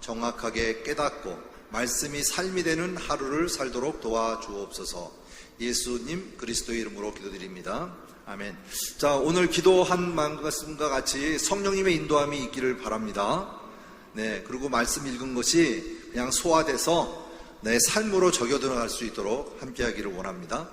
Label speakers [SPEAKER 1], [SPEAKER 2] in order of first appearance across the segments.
[SPEAKER 1] 정확하게 깨닫고 말씀이 삶이 되는 하루를 살도록 도와주옵소서. 예수님 그리스도의 이름으로 기도드립니다. 아멘. 자, 오늘 기도한 말씀과 같이 성령님의 인도함이 있기를 바랍니다. 네, 그리고 말씀 읽은 것이 그냥 소화돼서 내 삶으로 적여 들어갈 수 있도록 함께 하기를 원합니다.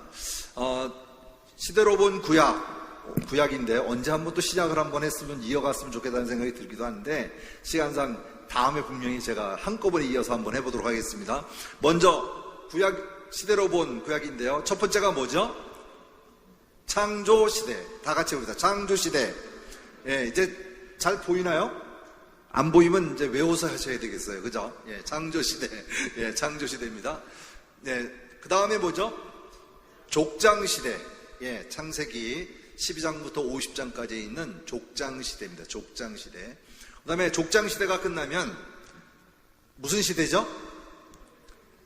[SPEAKER 1] 시대로 본 구약인데 언제 한번 또 시작을 한번 했으면 이어갔으면 좋겠다는 생각이 들기도 하는데 시간상 다음에 분명히 제가 한꺼번에 이어서 한번 해보도록 하겠습니다. 먼저 시대로 본 구약인데요. 첫 번째가 뭐죠? 창조시대. 다 같이 해봅니다. 창조시대. 예, 이제 잘 보이나요? 안 보이면 이제 외워서 하셔야 되겠어요. 그죠? 예, 창조시대. 예, 창조시대입니다. 네, 그 다음에 뭐죠? 족장시대. 예, 창세기 12장부터 50장까지 있는 족장시대입니다. 족장시대. 그 다음에 족장시대가 끝나면 무슨 시대죠?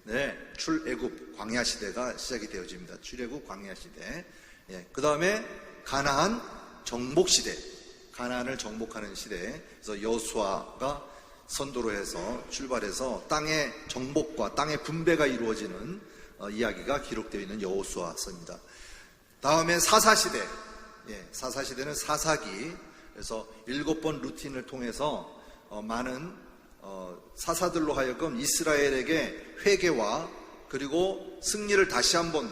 [SPEAKER 1] 네, 출애굽 광야시대가 시작이 되어집니다. 출애굽 광야시대. 예, 그 다음에 가나안 정복시대. 가나안을 정복하는 시대. 그래서 여호수아가 선도로 해서 출발해서 땅의 정복과 땅의 분배가 이루어지는 이야기가 기록되어 있는 여호수아서입니다. 다음에 사사시대. 예, 사사시대는 사사기. 그래서 7번 루틴을 통해서 많은 사사들로 하여금 이스라엘에게 회개와 그리고 승리를 다시 한번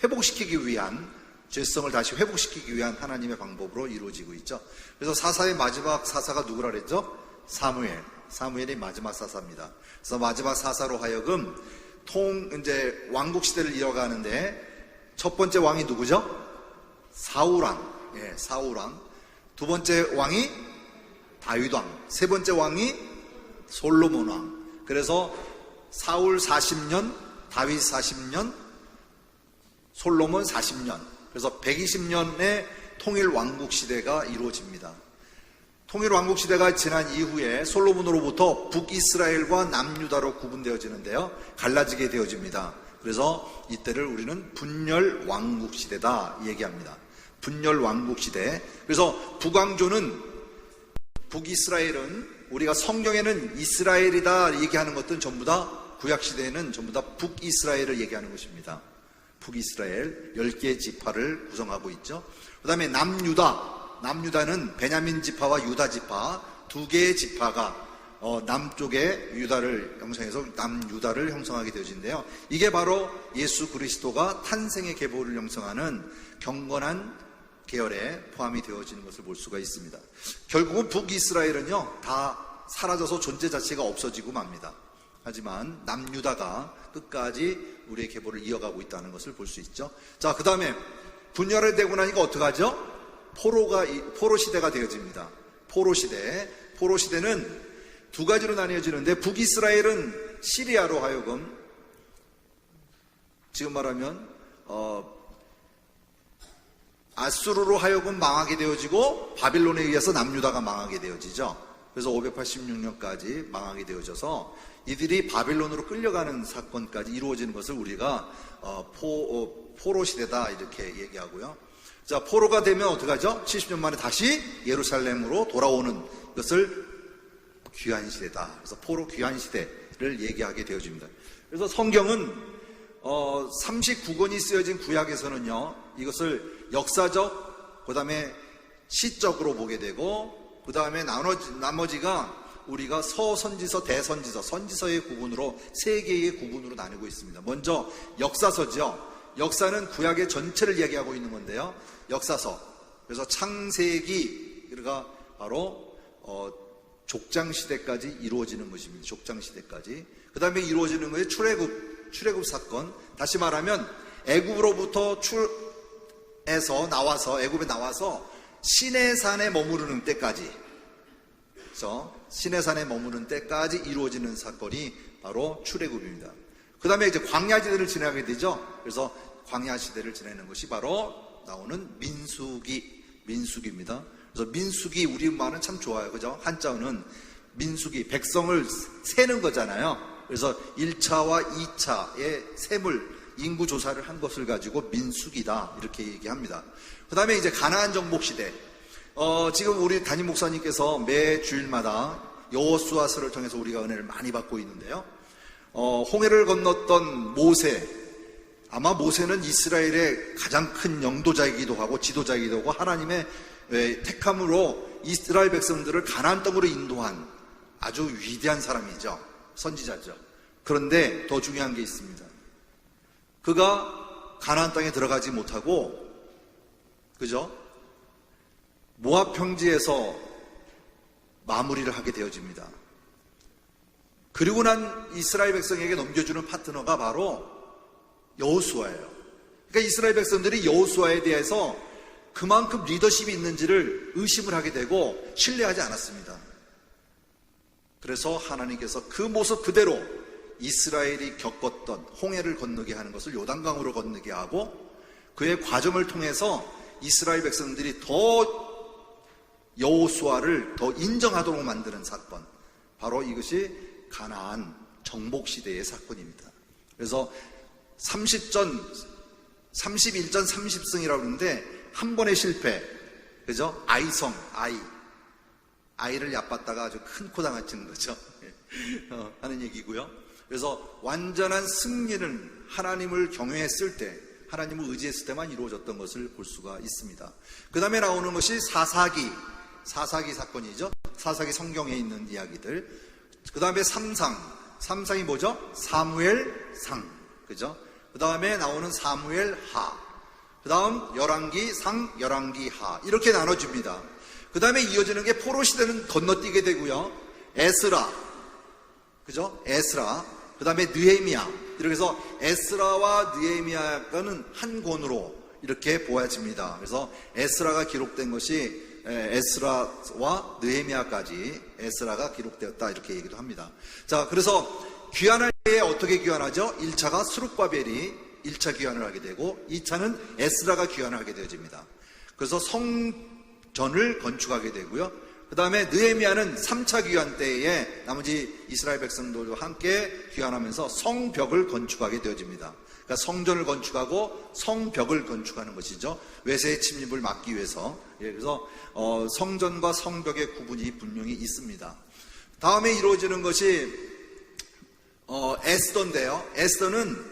[SPEAKER 1] 회복시키기 위한, 죄성을 다시 회복시키기 위한 하나님의 방법으로 이루어지고 있죠. 그래서 사사의 마지막 사사가 누구라 그랬죠? 사무엘이 마지막 사사입니다. 그래서 마지막 사사로 하여금 이제 왕국 시대를 이어가는데 첫 번째 왕이 누구죠? 사울왕. 예, 사울왕. 두 번째 왕이 다윗왕. 세 번째 왕이 솔로몬왕. 그래서 사울 40년, 다윗 40년, 솔로몬 40년. 그래서 120년의 통일 왕국 시대가 이루어집니다. 통일 왕국 시대가 지난 이후에 솔로몬으로부터 북이스라엘과 남유다로 구분되어지는데요. 갈라지게 되어집니다. 그래서 이때를 우리는 분열 왕국 시대다 얘기합니다. 분열 왕국 시대. 그래서 북이스라엘은 우리가 성경에는 이스라엘이다 얘기하는 것들은 전부 다 구약 시대에는 전부 다 북이스라엘을 얘기하는 것입니다. 북이스라엘 10개의 지파를 구성하고 있죠. 그 다음에 남유다는 베냐민 지파와 유다 지파 2개의 지파가 남쪽의 유다를 형성해서 남유다를 형성하게 되어진대요. 이게 바로 예수 그리스도가 탄생의 계보를 형성하는 경건한 계열에 포함이 되어지는 것을 볼 수가 있습니다. 결국은 북이스라엘은요 다 사라져서 존재 자체가 없어지고 맙니다. 하지만 남유다가 끝까지 우리의 계보를 이어가고 있다는 것을 볼 수 있죠. 자, 그 다음에 분열이 되고 나니까 어떡하죠? 포로 시대가 되어집니다. 포로 시대는 두 가지로 나뉘어지는데 북이스라엘은 시리아로 하여금 지금 말하면 아수르로 하여금 망하게 되어지고 바빌론에 의해서 남유다가 망하게 되어지죠. 그래서 586년까지 망하게 되어져서 이들이 바빌론으로 끌려가는 사건까지 이루어지는 것을 우리가 포로 시대다 이렇게 얘기하고요. 자, 포로가 되면 어떡하죠? 70년 만에 다시 예루살렘으로 돌아오는 것을 귀환 시대다. 그래서 포로 귀환 시대를 얘기하게 되어집니다. 그래서 성경은 39권이 쓰여진 구약에서는요 이것을 역사적, 그 다음에 시적으로 보게 되고, 그 다음에 나머지가 우리가 서선지서, 대선지서, 선지서의 구분으로 3개의 구분으로 나누고 있습니다. 먼저 역사서죠. 역사는 구약의 전체를 이야기하고 있는 건데요. 역사서. 그래서 창세기가 바로 족장시대까지 이루어지는 것입니다. 족장시대까지. 그 다음에 이루어지는 것이 출애굽 사건. 다시 말하면 애굽으로부터 애굽에 나와서 시내산에 머무르는 때까지, 그래서 시내산에 머무르는 때까지 이루어지는 사건이 바로 출애굽입니다. 그 다음에 이제 광야시대를 지나게 되죠. 그래서 광야시대를 지내는 것이 바로 나오는 민수기입니다. 그래서 민수기, 우리 말은 참 좋아요. 그죠? 한자어는 민수기, 백성을 세는 거잖아요. 그래서 1차와 2차의 셈을 인구 조사를 한 것을 가지고 민수기다 이렇게 얘기합니다. 그 다음에 이제 가나안 정복 시대. 지금 우리 담임 목사님께서 매 주일마다 여호수아서를 통해서 우리가 은혜를 많이 받고 있는데요. 홍해를 건넜던 모세, 아마 모세는 이스라엘의 가장 큰 영도자이기도 하고 지도자이기도 하고 하나님의 택함으로 이스라엘 백성들을 가나안 땅으로 인도한 아주 위대한 사람이죠. 선지자죠. 그런데 더 중요한 게 있습니다. 그가 가나안 땅에 들어가지 못하고, 그죠? 모압 평지에서 마무리를 하게 되어집니다. 그리고 난 이스라엘 백성에게 넘겨주는 파트너가 바로 여호수아예요. 그러니까 이스라엘 백성들이 여호수아에 대해서 그만큼 리더십이 있는지를 의심을 하게 되고 신뢰하지 않았습니다. 그래서 하나님께서 그 모습 그대로 이스라엘이 겪었던 홍해를 건너게 하는 것을 요단강으로 건너게 하고, 그의 과정을 통해서 이스라엘 백성들이 더 여호수아를 더 인정하도록 만드는 사건, 바로 이것이 가나안 정복시대의 사건입니다. 그래서 31전 30승이라고 하는데 한 번의 실패, 그죠? 아이를 얕봤다가 아주 큰 코 당하는 거죠. 하는 얘기고요. 그래서 완전한 승리는 하나님을 경외했을 때, 하나님을 의지했을 때만 이루어졌던 것을 볼 수가 있습니다. 그 다음에 나오는 것이 사사기 사건이죠. 사사기 성경에 있는 이야기들. 그 다음에 삼상이 뭐죠? 사무엘상, 그죠? 그 다음에 나오는 사무엘하, 그 다음 열왕기상, 열왕기하, 이렇게 나눠집니다. 그 다음에 이어지는 게 포로 시대는 건너뛰게 되고요. 에스라, 그죠? 에스라, 그 다음에 느헤미야. 이렇게 해서 에스라와 느헤미야는 한 권으로 이렇게 보아집니다. 그래서 에스라가 기록된 것이 에스라와 느헤미야까지 에스라가 기록되었다, 이렇게 얘기도 합니다. 자, 그래서 귀환할 때에 어떻게 귀환하죠? 1차가 스룹바벨이 1차 귀환을 하게 되고 2차는 에스라가 귀환을 하게 되어집니다. 그래서 성전을 건축하게 되고요. 그 다음에 느헤미야는 3차 귀환 때에 나머지 이스라엘 백성들과 함께 귀환하면서 성벽을 건축하게 되어집니다. 그러니까 성전을 건축하고 성벽을 건축하는 것이죠. 외세의 침입을 막기 위해서. 그래서 성전과 성벽의 구분이 분명히 있습니다. 다음에 이루어지는 것이 에스더인데요. 에스더는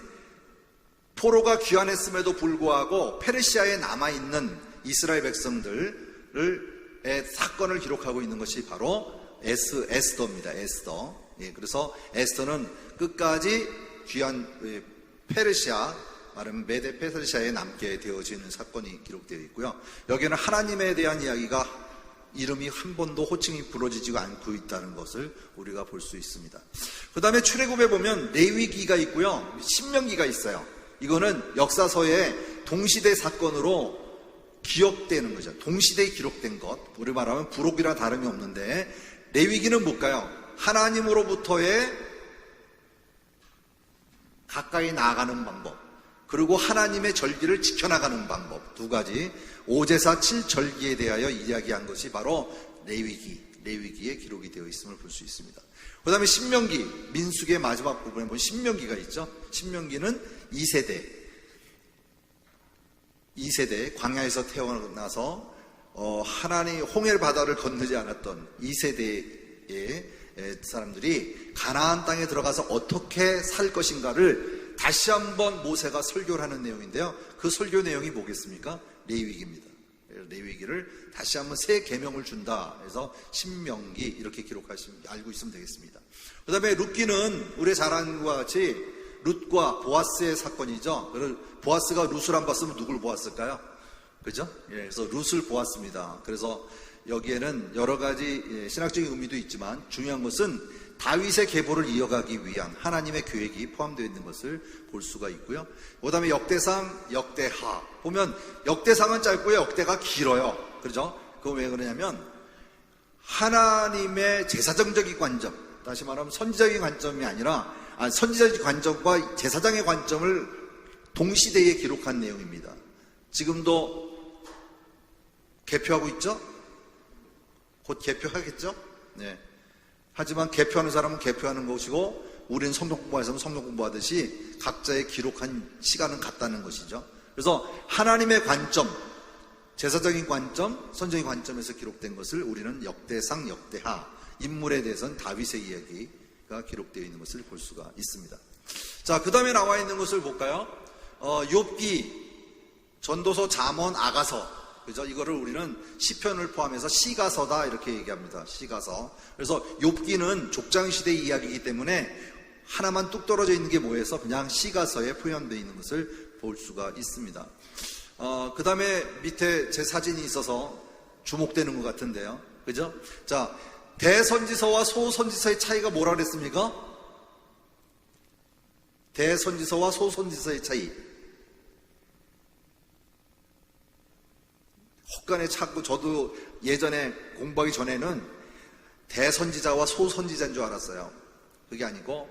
[SPEAKER 1] 포로가 귀환했음에도 불구하고 페르시아에 남아있는 이스라엘 백성들의 사건을 기록하고 있는 것이 바로 에스더입니다. 에스더. 그래서 에스더는 끝까지 페르시아, 말하면 메데 페르시아에 남게 되어지는 사건이 기록되어 있고요. 여기에는 하나님에 대한 이야기가 이름이 한 번도 호칭이 부러지지 않고 있다는 것을 우리가 볼 수 있습니다. 그 다음에 출애굽에 보면 레위기가 있고요, 신명기가 있어요. 이거는 역사서의 동시대 사건으로 기억되는 거죠. 동시대에 기록된 것. 우리 말하면 부록이랑 다름이 없는데, 레위기는 뭘까요? 하나님으로부터의 가까이 나아가는 방법, 그리고 하나님의 절기를 지켜나가는 방법, 두 가지, 5제사 7절기에 대하여 이야기한 것이 바로 레위기에 기록이 되어 있음을 볼 수 있습니다. 그 다음에 신명기, 민수기의 마지막 부분에 보면 신명기가 있죠. 신명기는 2세대 광야에서 태어나서 하나님 홍해 바다를 건너지 않았던 2세대의 사람들이 가나안 땅에 들어가서 어떻게 살 것인가를 다시 한번 모세가 설교를 하는 내용인데요. 그 설교 내용이 뭐겠습니까? 레위기입니다. 레위기를 다시 한번 새 계명을 준다 해서 신명기 이렇게 기록하시면 알고 있으면 되겠습니다. 그 다음에 룻기는 우리 잘 아는 것과 같이 룻과 보아스의 사건이죠. 보아스가 룻을 안 봤으면 누굴 보았을까요? 그죠? 그래서 룻을 보았습니다. 그래서 여기에는 여러 가지 신학적인 의미도 있지만 중요한 것은 다윗의 계보를 이어가기 위한 하나님의 계획이 포함되어 있는 것을 볼 수가 있고요. 그 다음에 역대상, 역대하 보면 역대상은 짧고요, 역대가 길어요. 그렇죠? 그건 왜 그러냐면 하나님의 제사정적인 관점, 다시 말하면 선지적인 관점이 아니라 선지적인 관점과 제사장의 관점을 동시대에 기록한 내용입니다. 지금도 개표하고 있죠? 곧 개표하겠죠? 네. 하지만 개표하는 사람은 개표하는 것이고 우리는 성경 공부하는 사람은 성경 공부하듯이 각자의 기록한 시간은 같다는 것이죠. 그래서 하나님의 관점, 제사적인 관점, 선정의 관점에서 기록된 것을 우리는 역대상, 역대하, 인물에 대해서는 다윗의 이야기가 기록되어 있는 것을 볼 수가 있습니다. 자, 그 다음에 나와 있는 것을 볼까요? 욥기, 전도서, 잠언, 아가서. 그죠? 이거를 우리는 시편을 포함해서 시가서다 이렇게 얘기합니다. 시가서. 그래서 욥기는 족장시대 이야기이기 때문에 하나만 뚝 떨어져 있는 게 뭐해서 그냥 시가서에 표현되어 있는 것을 볼 수가 있습니다. 그 다음에 밑에 제 사진이 있어서 주목되는 것 같은데요. 그죠? 자, 대선지서와 소선지서의 차이가 뭐라 그랬습니까? 대선지서와 소선지서의 차이. 혹간에 찾고 저도 예전에 공부하기 전에는 대선지자와 소선지자인 줄 알았어요. 그게 아니고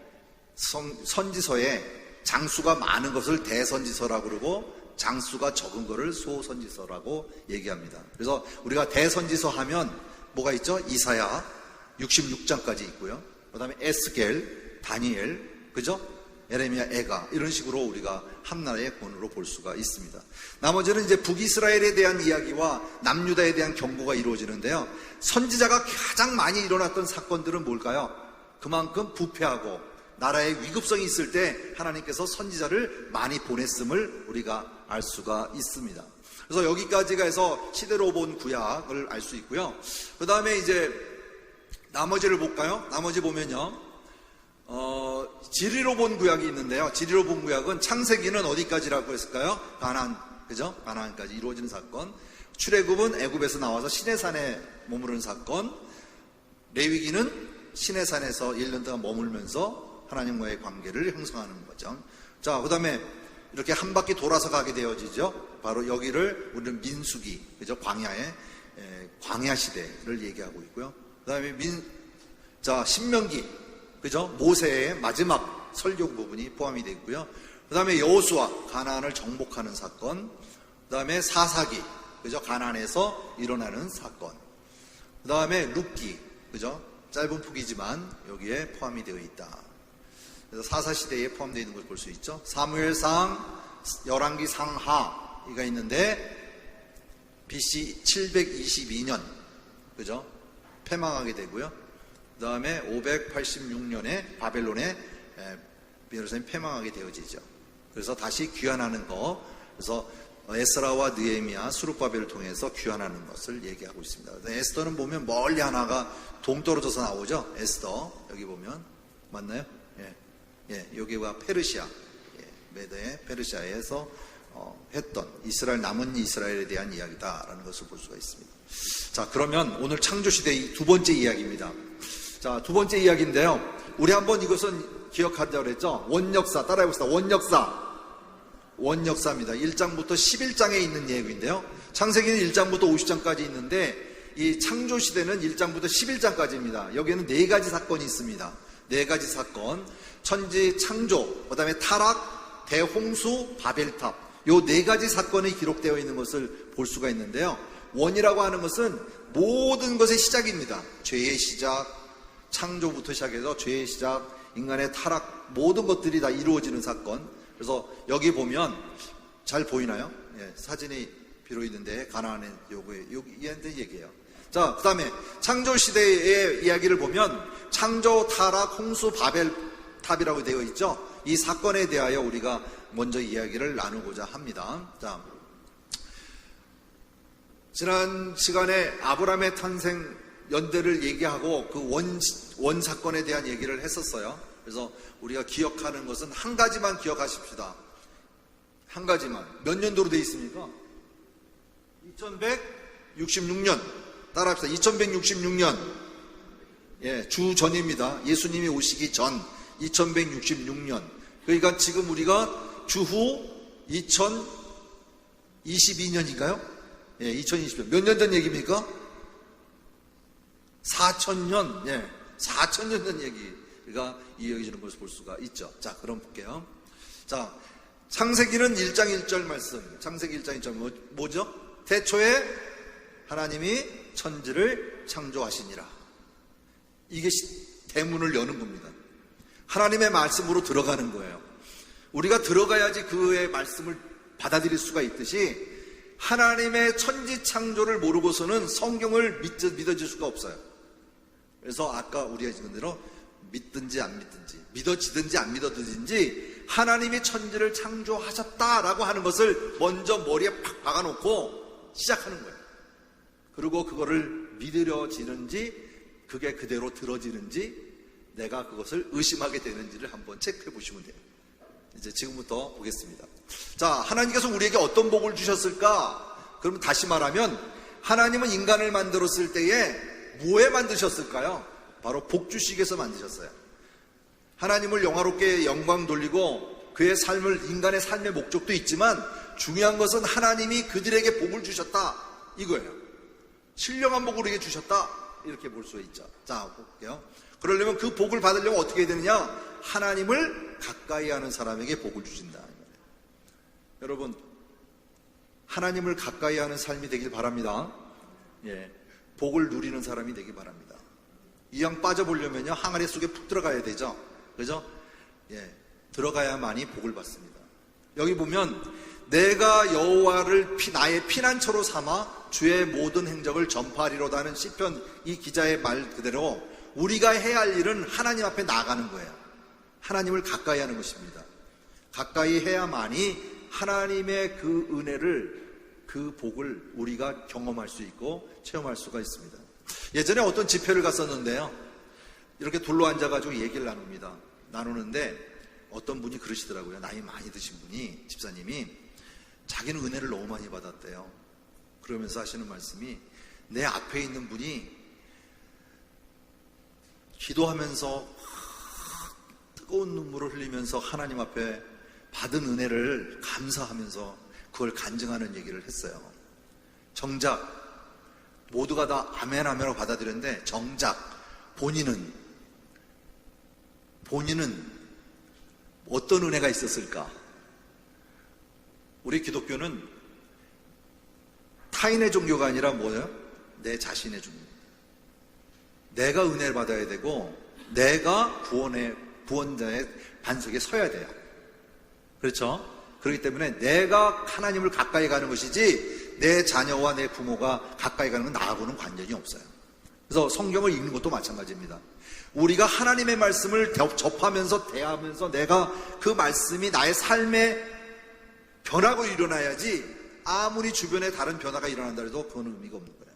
[SPEAKER 1] 선지서에 장수가 많은 것을 대선지서라고 그러고 장수가 적은 것을 소선지서라고 얘기합니다. 그래서 우리가 대선지서 하면 뭐가 있죠? 이사야 66장까지 있고요. 그 다음에 에스겔, 다니엘, 그죠? 에레미야, 에가 이런 식으로 우리가 한나라의 권으로 볼 수가 있습니다. 나머지는 이제 북이스라엘에 대한 이야기와 남유다에 대한 경고가 이루어지는데요. 선지자가 가장 많이 일어났던 사건들은 뭘까요? 그만큼 부패하고 나라의 위급성이 있을 때 하나님께서 선지자를 많이 보냈음을 우리가 알 수가 있습니다. 그래서 여기까지가 해서 시대로 본 구약을 알 수 있고요. 그 다음에 이제 나머지를 볼까요? 나머지 보면요. 지리로 본 구약이 있는데요. 지리로 본 구약은 창세기는 어디까지라고 했을까요? 가나안, 그죠? 가나안까지 이루어지는 사건. 출애굽은 애굽에서 나와서 시내산에 머무르는 사건. 레위기는 시내산에서 1년 동안 머물면서 하나님과의 관계를 형성하는 거죠. 자, 그 다음에 이렇게 한 바퀴 돌아서 가게 되어지죠. 바로 여기를 우리는 민수기, 그죠? 광야 시대를 얘기하고 있고요. 그 다음에 신명기, 그죠? 모세의 마지막 설교 부분이 포함이 되어 있고요. 그 다음에 여호수아, 가나안을 정복하는 사건. 그 다음에 사사기, 그죠? 가나안에서 일어나는 사건. 그 다음에 룻기, 그죠? 짧은 폭이지만 여기에 포함이 되어 있다. 그래서 사사시대에 포함되어 있는 걸 볼 수 있죠. 사무엘상, 열왕기 상하가 있는데 BC 722년, 그죠? 패망하게 되고요. 그 다음에 586년에 바벨론에 예루살렘 패망하게 되어지죠. 그래서 다시 귀환하는 거. 그래서 에스라와 느헤미야, 수룹바벨을 통해서 귀환하는 것을 얘기하고 있습니다. 에스더는 보면 멀리 하나가 동떨어져서 나오죠. 에스더 여기 보면 맞나요? 여기가 페르시아, 메대 페르시아에서 했던 이스라엘, 남은 이스라엘에 대한 이야기다라는 것을 볼 수가 있습니다. 자, 그러면 오늘 창조시대의 두 번째 이야기입니다. 자, 두 번째 이야기인데요. 우리 한번 이것은 기억하자고 그랬죠? 원역사, 따라해봅시다. 원역사입니다. 1장부터 11장에 있는 얘기인데요. 창세기는 1장부터 50장까지 있는데 이 창조시대는 1장부터 11장까지입니다. 여기에는 네 가지 사건이 있습니다. 네 가지 사건. 천지 창조, 그 다음에 타락, 대홍수, 바벨탑. 요 네 가지 사건이 기록되어 있는 것을 볼 수가 있는데요. 원이라고 하는 것은 모든 것의 시작입니다. 죄의 시작, 창조부터 시작해서 죄의 시작, 인간의 타락, 모든 것들이 다 이루어지는 사건. 그래서 여기 보면 잘 보이나요? 사진이 비로 있는데 가나안의 여기한테 얘기해요. 자, 그 다음에 창조시대의 이야기를 보면 창조, 타락, 홍수, 바벨탑이라고 되어 있죠. 이 사건에 대하여 우리가 먼저 이야기를 나누고자 합니다. 자, 지난 시간에 아브라함의 탄생 연대를 얘기하고 그 원 사건에 대한 얘기를 했었어요. 그래서 우리가 기억하는 것은 한 가지만 기억하십시다. 한 가지만. 몇 년도로 되어 있습니까? 2166년. 따라합시다. 2166년. 주 전입니다. 예수님이 오시기 전 2166년. 그러니까 지금 우리가 주후 2022년인가요? 2020년. 몇 년 전 얘기입니까? 4,000년. 4,000년 전 얘기가 이어지는 것을 볼 수가 있죠. 자, 그럼 볼게요. 자, 창세기는 1장 1절 말씀. 창세기 1장 1절 뭐죠? 태초에 하나님이 천지를 창조하시니라. 이게 대문을 여는 겁니다. 하나님의 말씀으로 들어가는 거예요. 우리가 들어가야지 그의 말씀을 받아들일 수가 있듯이 하나님의 천지 창조를 모르고서는 성경을 믿어질 수가 없어요. 그래서 아까 우리가 읽은 대로 믿든지 안 믿든지, 믿어지든지 안 믿어지든지 하나님이 천지를 창조하셨다라고 하는 것을 먼저 머리에 팍 박아놓고 시작하는 거예요. 그리고 그거를 믿으려지는지 그게 그대로 들어지는지 내가 그것을 의심하게 되는지를 한번 체크해 보시면 돼요. 이제 지금부터 보겠습니다. 자, 하나님께서 우리에게 어떤 복을 주셨을까? 그러면 다시 말하면 하나님은 인간을 만들었을 때에 뭐에 만드셨을까요? 바로 복 주시기 위해서 만드셨어요. 하나님을 영화롭게 영광 돌리고 그의 삶을, 인간의 삶의 목적도 있지만 중요한 것은 하나님이 그들에게 복을 주셨다 이거예요. 신령한 복을 우리에게 주셨다 이렇게 볼 수 있죠. 자, 볼게요. 그러려면 그 복을 받으려면 어떻게 해야 되느냐? 하나님을 가까이 하는 사람에게 복을 주신다. 여러분, 하나님을 가까이 하는 삶이 되길 바랍니다. 예, 복을 누리는 사람이 되길 바랍니다. 이왕 빠져보려면요, 항아리 속에 푹 들어가야 되죠. 그죠? 예, 들어가야만이 복을 받습니다. 여기 보면 내가 여호와를 나의 피난처로 삼아 주의 모든 행적을 전파하리로다는 시편 이 기자의 말 그대로 우리가 해야 할 일은 하나님 앞에 나아가는 거예요. 하나님을 가까이 하는 것입니다. 가까이 해야만이 하나님의 그 은혜를, 그 복을 우리가 경험할 수 있고 체험할 수가 있습니다. 예전에 어떤 집회를 갔었는데요, 이렇게 둘러 앉아가지고 얘기를 나누는데 어떤 분이 그러시더라고요. 나이 많이 드신 분이, 집사님이 자기는 은혜를 너무 많이 받았대요. 그러면서 하시는 말씀이, 내 앞에 있는 분이 기도하면서 뜨거운 눈물을 흘리면서 하나님 앞에 받은 은혜를 감사하면서 그걸 간증하는 얘기를 했어요. 정작 모두가 다 아멘 아멘으로 받아들였는데 정작 본인은 어떤 은혜가 있었을까? 우리 기독교는 타인의 종교가 아니라 뭐예요? 내 자신의 종교. 내가 은혜를 받아야 되고 내가 구원자의 반석에 서야 돼요. 그렇죠? 그렇기 때문에 내가 하나님을 가까이 가는 것이지 내 자녀와 내 부모가 가까이 가는 건 나하고는 관련이 없어요. 그래서 성경을 읽는 것도 마찬가지입니다. 우리가 하나님의 말씀을 접하면서 대하면서 내가 그 말씀이 나의 삶에 변화가 일어나야지 아무리 주변에 다른 변화가 일어난다 해도 그건 의미가 없는 거예요.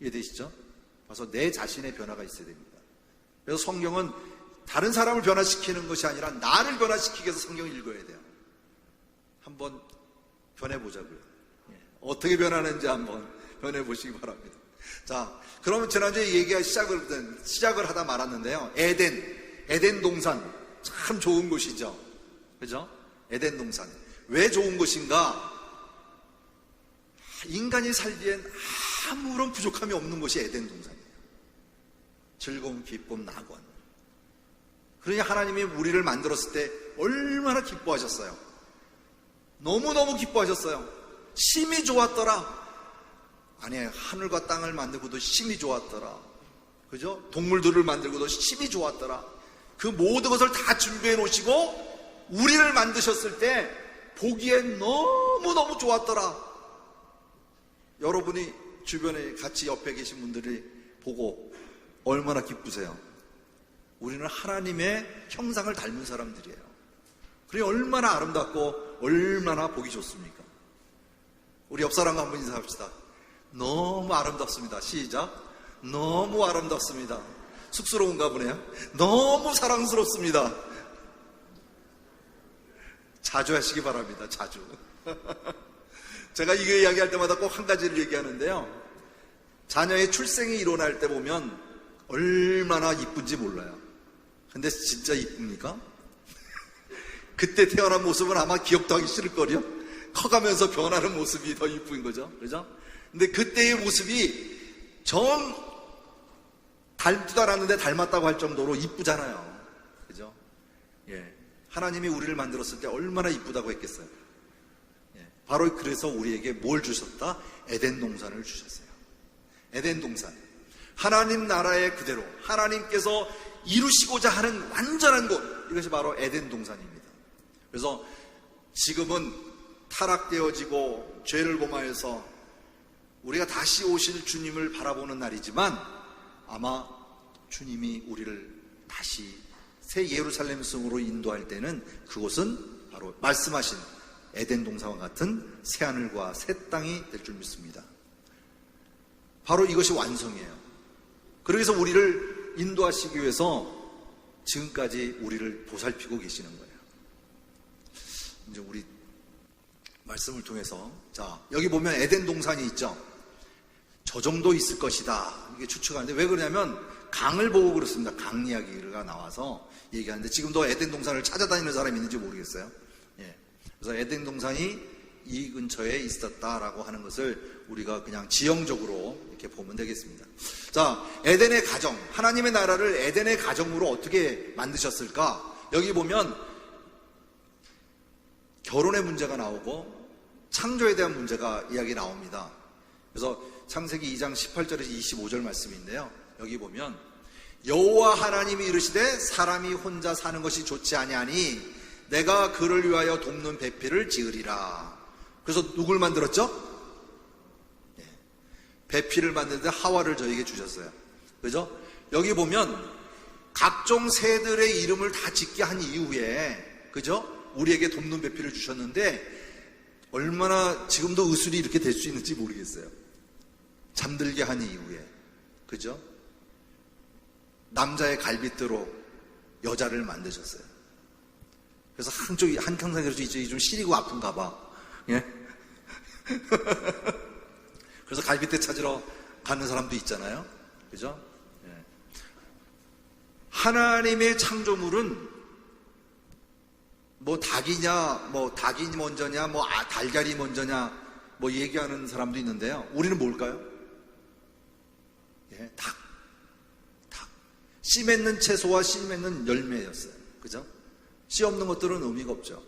[SPEAKER 1] 이해되시죠? 그래서 내 자신의 변화가 있어야 됩니다. 그래서 성경은 다른 사람을 변화시키는 것이 아니라 나를 변화시키기 위해서 성경을 읽어야 돼요. 한번 변해보자고요. 어떻게 변하는지 한번 변해보시기 바랍니다. 자, 그러면 지난주에 얘기가 시작을 하다 말았는데요. 에덴 동산 참 좋은 곳이죠. 그죠? 에덴 동산 왜 좋은 곳인가? 인간이 살기엔 아무런 부족함이 없는 곳이 에덴 동산이에요. 즐거움, 기쁨, 낙원. 그러니 하나님이 우리를 만들었을 때 얼마나 기뻐하셨어요. 너무너무 기뻐하셨어요. 심히 좋았더라. 아니, 하늘과 땅을 만들고도 심히 좋았더라. 그죠? 동물들을 만들고도 심히 좋았더라. 그 모든 것을 다 준비해 놓으시고 우리를 만드셨을 때 보기에 너무너무 좋았더라. 여러분이 주변에 같이 옆에 계신 분들이 보고 얼마나 기쁘세요? 우리는 하나님의 형상을 닮은 사람들이에요. 그게 얼마나 아름답고 얼마나 보기 좋습니까? 우리 옆 사람과 한번 인사합시다. 너무 아름답습니다. 시작. 너무 아름답습니다. 쑥스러운가 보네요. 너무 사랑스럽습니다. 자주 하시기 바랍니다. 자주. 제가 이거 이야기할 때마다 꼭 한 가지를 얘기하는데요. 자녀의 출생이 일어날 때 보면 얼마나 이쁜지 몰라요. 근데 진짜 이쁩니까? 그때 태어난 모습은 아마 기억도 하기 싫을걸요? 커가면서 변하는 모습이 더 이쁜 거죠. 그죠? 근데 그때의 모습이 닮지도 않았는데 닮았다고 할 정도로 이쁘잖아요. 그죠? 예. 하나님이 우리를 만들었을 때 얼마나 이쁘다고 했겠어요. 예. 바로 그래서 우리에게 뭘 주셨다? 에덴 동산을 주셨어요. 에덴 동산. 하나님 나라의 그대로 하나님께서 이루시고자 하는 완전한 곳, 이것이 바로 에덴 동산입니다. 그래서 지금은 타락되어지고 죄를 범하여서 우리가 다시 오실 주님을 바라보는 날이지만 아마 주님이 우리를 다시 새 예루살렘 성으로 인도할 때는 그곳은 바로 말씀하신 에덴 동산과 같은 새 하늘과 새 땅이 될 줄 믿습니다. 바로 이것이 완성이에요. 그래서 우리를 인도하시기 위해서 지금까지 우리를 보살피고 계시는 거예요. 이제 우리 말씀을 통해서, 자, 여기 보면 에덴 동산이 있죠. 저 정도 있을 것이다, 이게 추측하는데, 왜 그러냐면 강을 보고 그렇습니다. 강 이야기가 나와서 얘기하는데, 지금도 에덴 동산을 찾아다니는 사람이 있는지 모르겠어요. 예. 그래서 에덴 동산이 이 근처에 있었다라고 하는 것을 우리가 그냥 지형적으로 이렇게 보면 되겠습니다. 자, 에덴의 가정, 하나님의 나라를 에덴의 가정으로 어떻게 만드셨을까? 여기 보면 결혼의 문제가 나오고 창조에 대한 문제가 이야기 나옵니다. 그래서 창세기 2장 18절에서 25절 말씀인데요, 여기 보면 여호와 하나님이 이르시되 사람이 혼자 사는 것이 좋지 아니하니 내가 그를 위하여 돕는 배필을 지으리라. 그래서 누굴 만들었죠? 배필을 만드는데 하와를 저에게 주셨어요. 그죠? 여기 보면 각종 새들의 이름을 다 짓게 한 이후에, 그죠? 우리에게 돕는 배필을 주셨는데 얼마나 지금도 의술이 이렇게 될 수 있는지 모르겠어요. 잠들게 한 이후에, 그죠? 남자의 갈빗대로 여자를 만드셨어요. 그래서 한쪽이 한평생에서 이쪽이 좀 시리고 아픈가 봐. 예? 그래서 갈빗대 찾으러 가는 사람도 있잖아요. 그죠? 예. 하나님의 창조물은 뭐 닭이냐, 뭐 닭이 먼저냐, 뭐 달걀이 먼저냐, 뭐 얘기하는 사람도 있는데요. 우리는 뭘까요? 예, 닭. 씨 맺는 채소와 씨 맺는 열매였어요. 그죠? 씨 없는 것들은 의미가 없죠.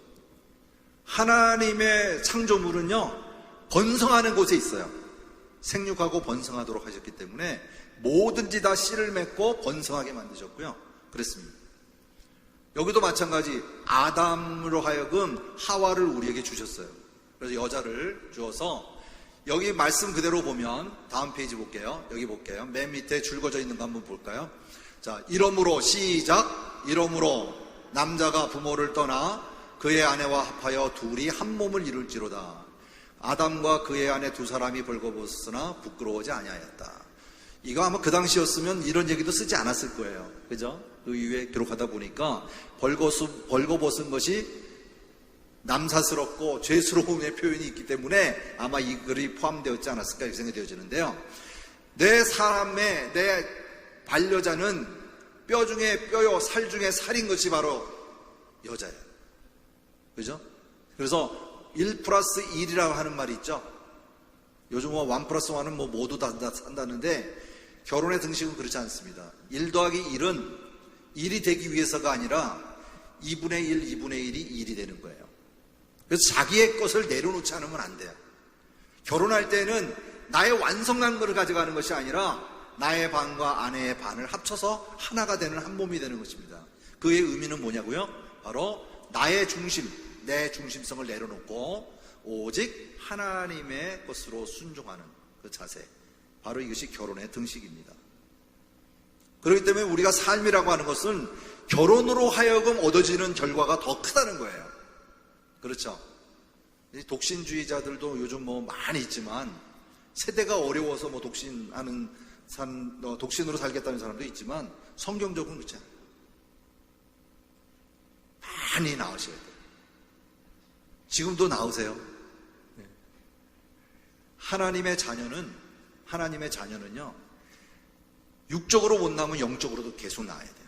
[SPEAKER 1] 하나님의 창조물은요, 번성하는 곳에 있어요. 생육하고 번성하도록 하셨기 때문에 뭐든지 다 씨를 맺고 번성하게 만드셨고요. 그랬습니다. 여기도 마찬가지, 아담으로 하여금 하와를 우리에게 주셨어요. 그래서 여자를 주어서, 여기 말씀 그대로 보면, 다음 페이지 볼게요. 여기 볼게요. 맨 밑에 줄거져 있는 거 한번 볼까요? 자, 이러므로, 시작. 이러므로 남자가 부모를 떠나 그의 아내와 합하여 둘이 한 몸을 이룰지로다. 아담과 그의 아내 두 사람이 벌거벗으나 부끄러워하지 아니하였다. 이거 아마 그 당시였으면 이런 얘기도 쓰지 않았을 거예요. 그죠? 그 이후에 기록하다 보니까 벌거벗은 것이 남사스럽고 죄스러움의 표현이 있기 때문에 아마 이 글이 포함되었지 않았을까 이렇게 생각이 되어지는데요. 내 반려자는 뼈 중에 뼈요, 살 중에 살인 것이 바로 여자예요. 그죠? 그래서 1+1이라고 하는 말이 있죠. 요즘 뭐 1+1은 뭐 모두 다 산다는데, 결혼의 등식은 그렇지 않습니다. 1 더하기 1은 1이 되기 위해서가 아니라 2분의 1, 2분의 1이 1이 되는 거예요. 그래서 자기의 것을 내려놓지 않으면 안 돼요. 결혼할 때는 나의 완성한 것을 가져가는 것이 아니라 나의 반과 아내의 반을 합쳐서 하나가 되는 한 몸이 되는 것입니다. 그의 의미는 뭐냐고요? 바로 나의 중심, 내 중심성을 내려놓고 오직 하나님의 것으로 순종하는 그 자세, 바로 이것이 결혼의 등식입니다. 그렇기 때문에 우리가 삶이라고 하는 것은 결혼으로 하여금 얻어지는 결과가 더 크다는 거예요. 그렇죠? 독신주의자들도 요즘 뭐 많이 있지만, 세대가 어려워서 뭐 독신으로 살겠다는 사람도 있지만, 성경적으로는 그렇지 않아요. 많이 나으셔야 돼요. 지금도 나으세요. 하나님의 자녀는요, 육적으로 못 나오면 영적으로도 계속 나아야 돼요.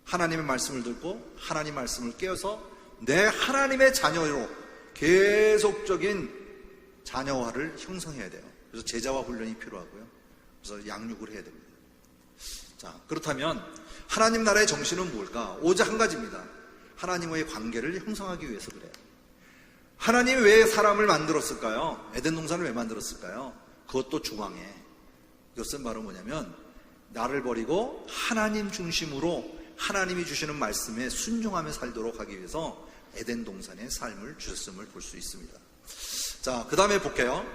[SPEAKER 1] 하나님의 말씀을 듣고 하나님 말씀을 깨어서 내 하나님의 자녀로 계속적인 자녀화를 형성해야 돼요. 그래서 제자화 훈련이 필요하고요. 그래서 양육을 해야 됩니다. 자, 그렇다면 하나님 나라의 정신은 뭘까? 오직 한 가지입니다. 하나님과의 관계를 형성하기 위해서 그래요. 하나님이 왜 사람을 만들었을까요? 에덴 동산을 왜 만들었을까요? 그것도 중앙에. 이것은 바로 뭐냐면, 나를 버리고 하나님 중심으로 하나님이 주시는 말씀에 순종하며 살도록 하기 위해서 에덴 동산의 삶을 주셨음을 볼 수 있습니다. 자, 그 다음에 볼게요.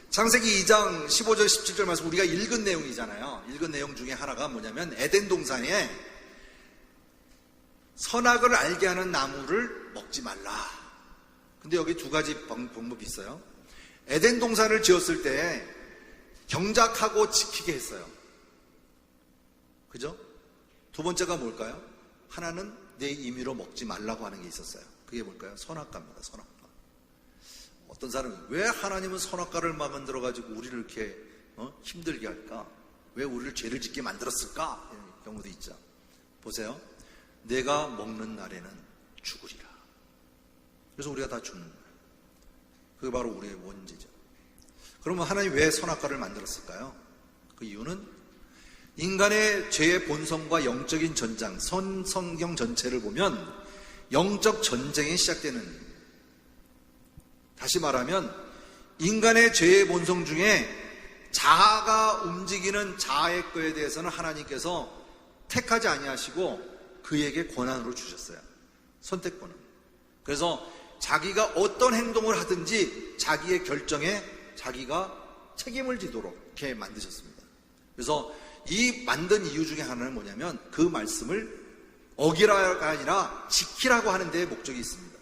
[SPEAKER 1] 창세기 2장 15절 17절 말씀 우리가 읽은 내용이잖아요. 읽은 내용 중에 하나가 뭐냐면 에덴 동산에 선악을 알게 하는 나무를 먹지 말라. 근데 여기 두 가지 방법이 있어요. 에덴 동산을 지었을 때 경작하고 지키게 했어요. 그죠? 두 번째가 뭘까요? 하나는 내 임의로 먹지 말라고 하는 게 있었어요. 그게 뭘까요? 선악과입니다. 선악과. 어떤 사람이 왜 하나님은 선악과를 만들어가지고 우리를 이렇게 힘들게 할까? 왜 우리를 죄를 짓게 만들었을까? 이런 경우도 있죠. 보세요. 내가 먹는 날에는 죽으리라. 그래서 우리가 다 죽는 거예요. 그게 바로 우리의 원죄죠. 그러면 하나님 왜 선악과를 만들었을까요? 그 이유는 인간의 죄의 본성과 영적인 전장, 성경 전체를 보면 영적 전쟁이 시작되는, 다시 말하면 인간의 죄의 본성 중에 자아가 움직이는 자아의 거에 대해서는 하나님께서 택하지 아니하시고 그에게 권한으로 주셨어요. 선택권을. 그래서 자기가 어떤 행동을 하든지 자기의 결정에 자기가 책임을 지도록 이렇게 만드셨습니다. 그래서 이 만든 이유 중에 하나는 뭐냐면 그 말씀을 어기라가 아니라 지키라고 하는 데에 목적이 있습니다.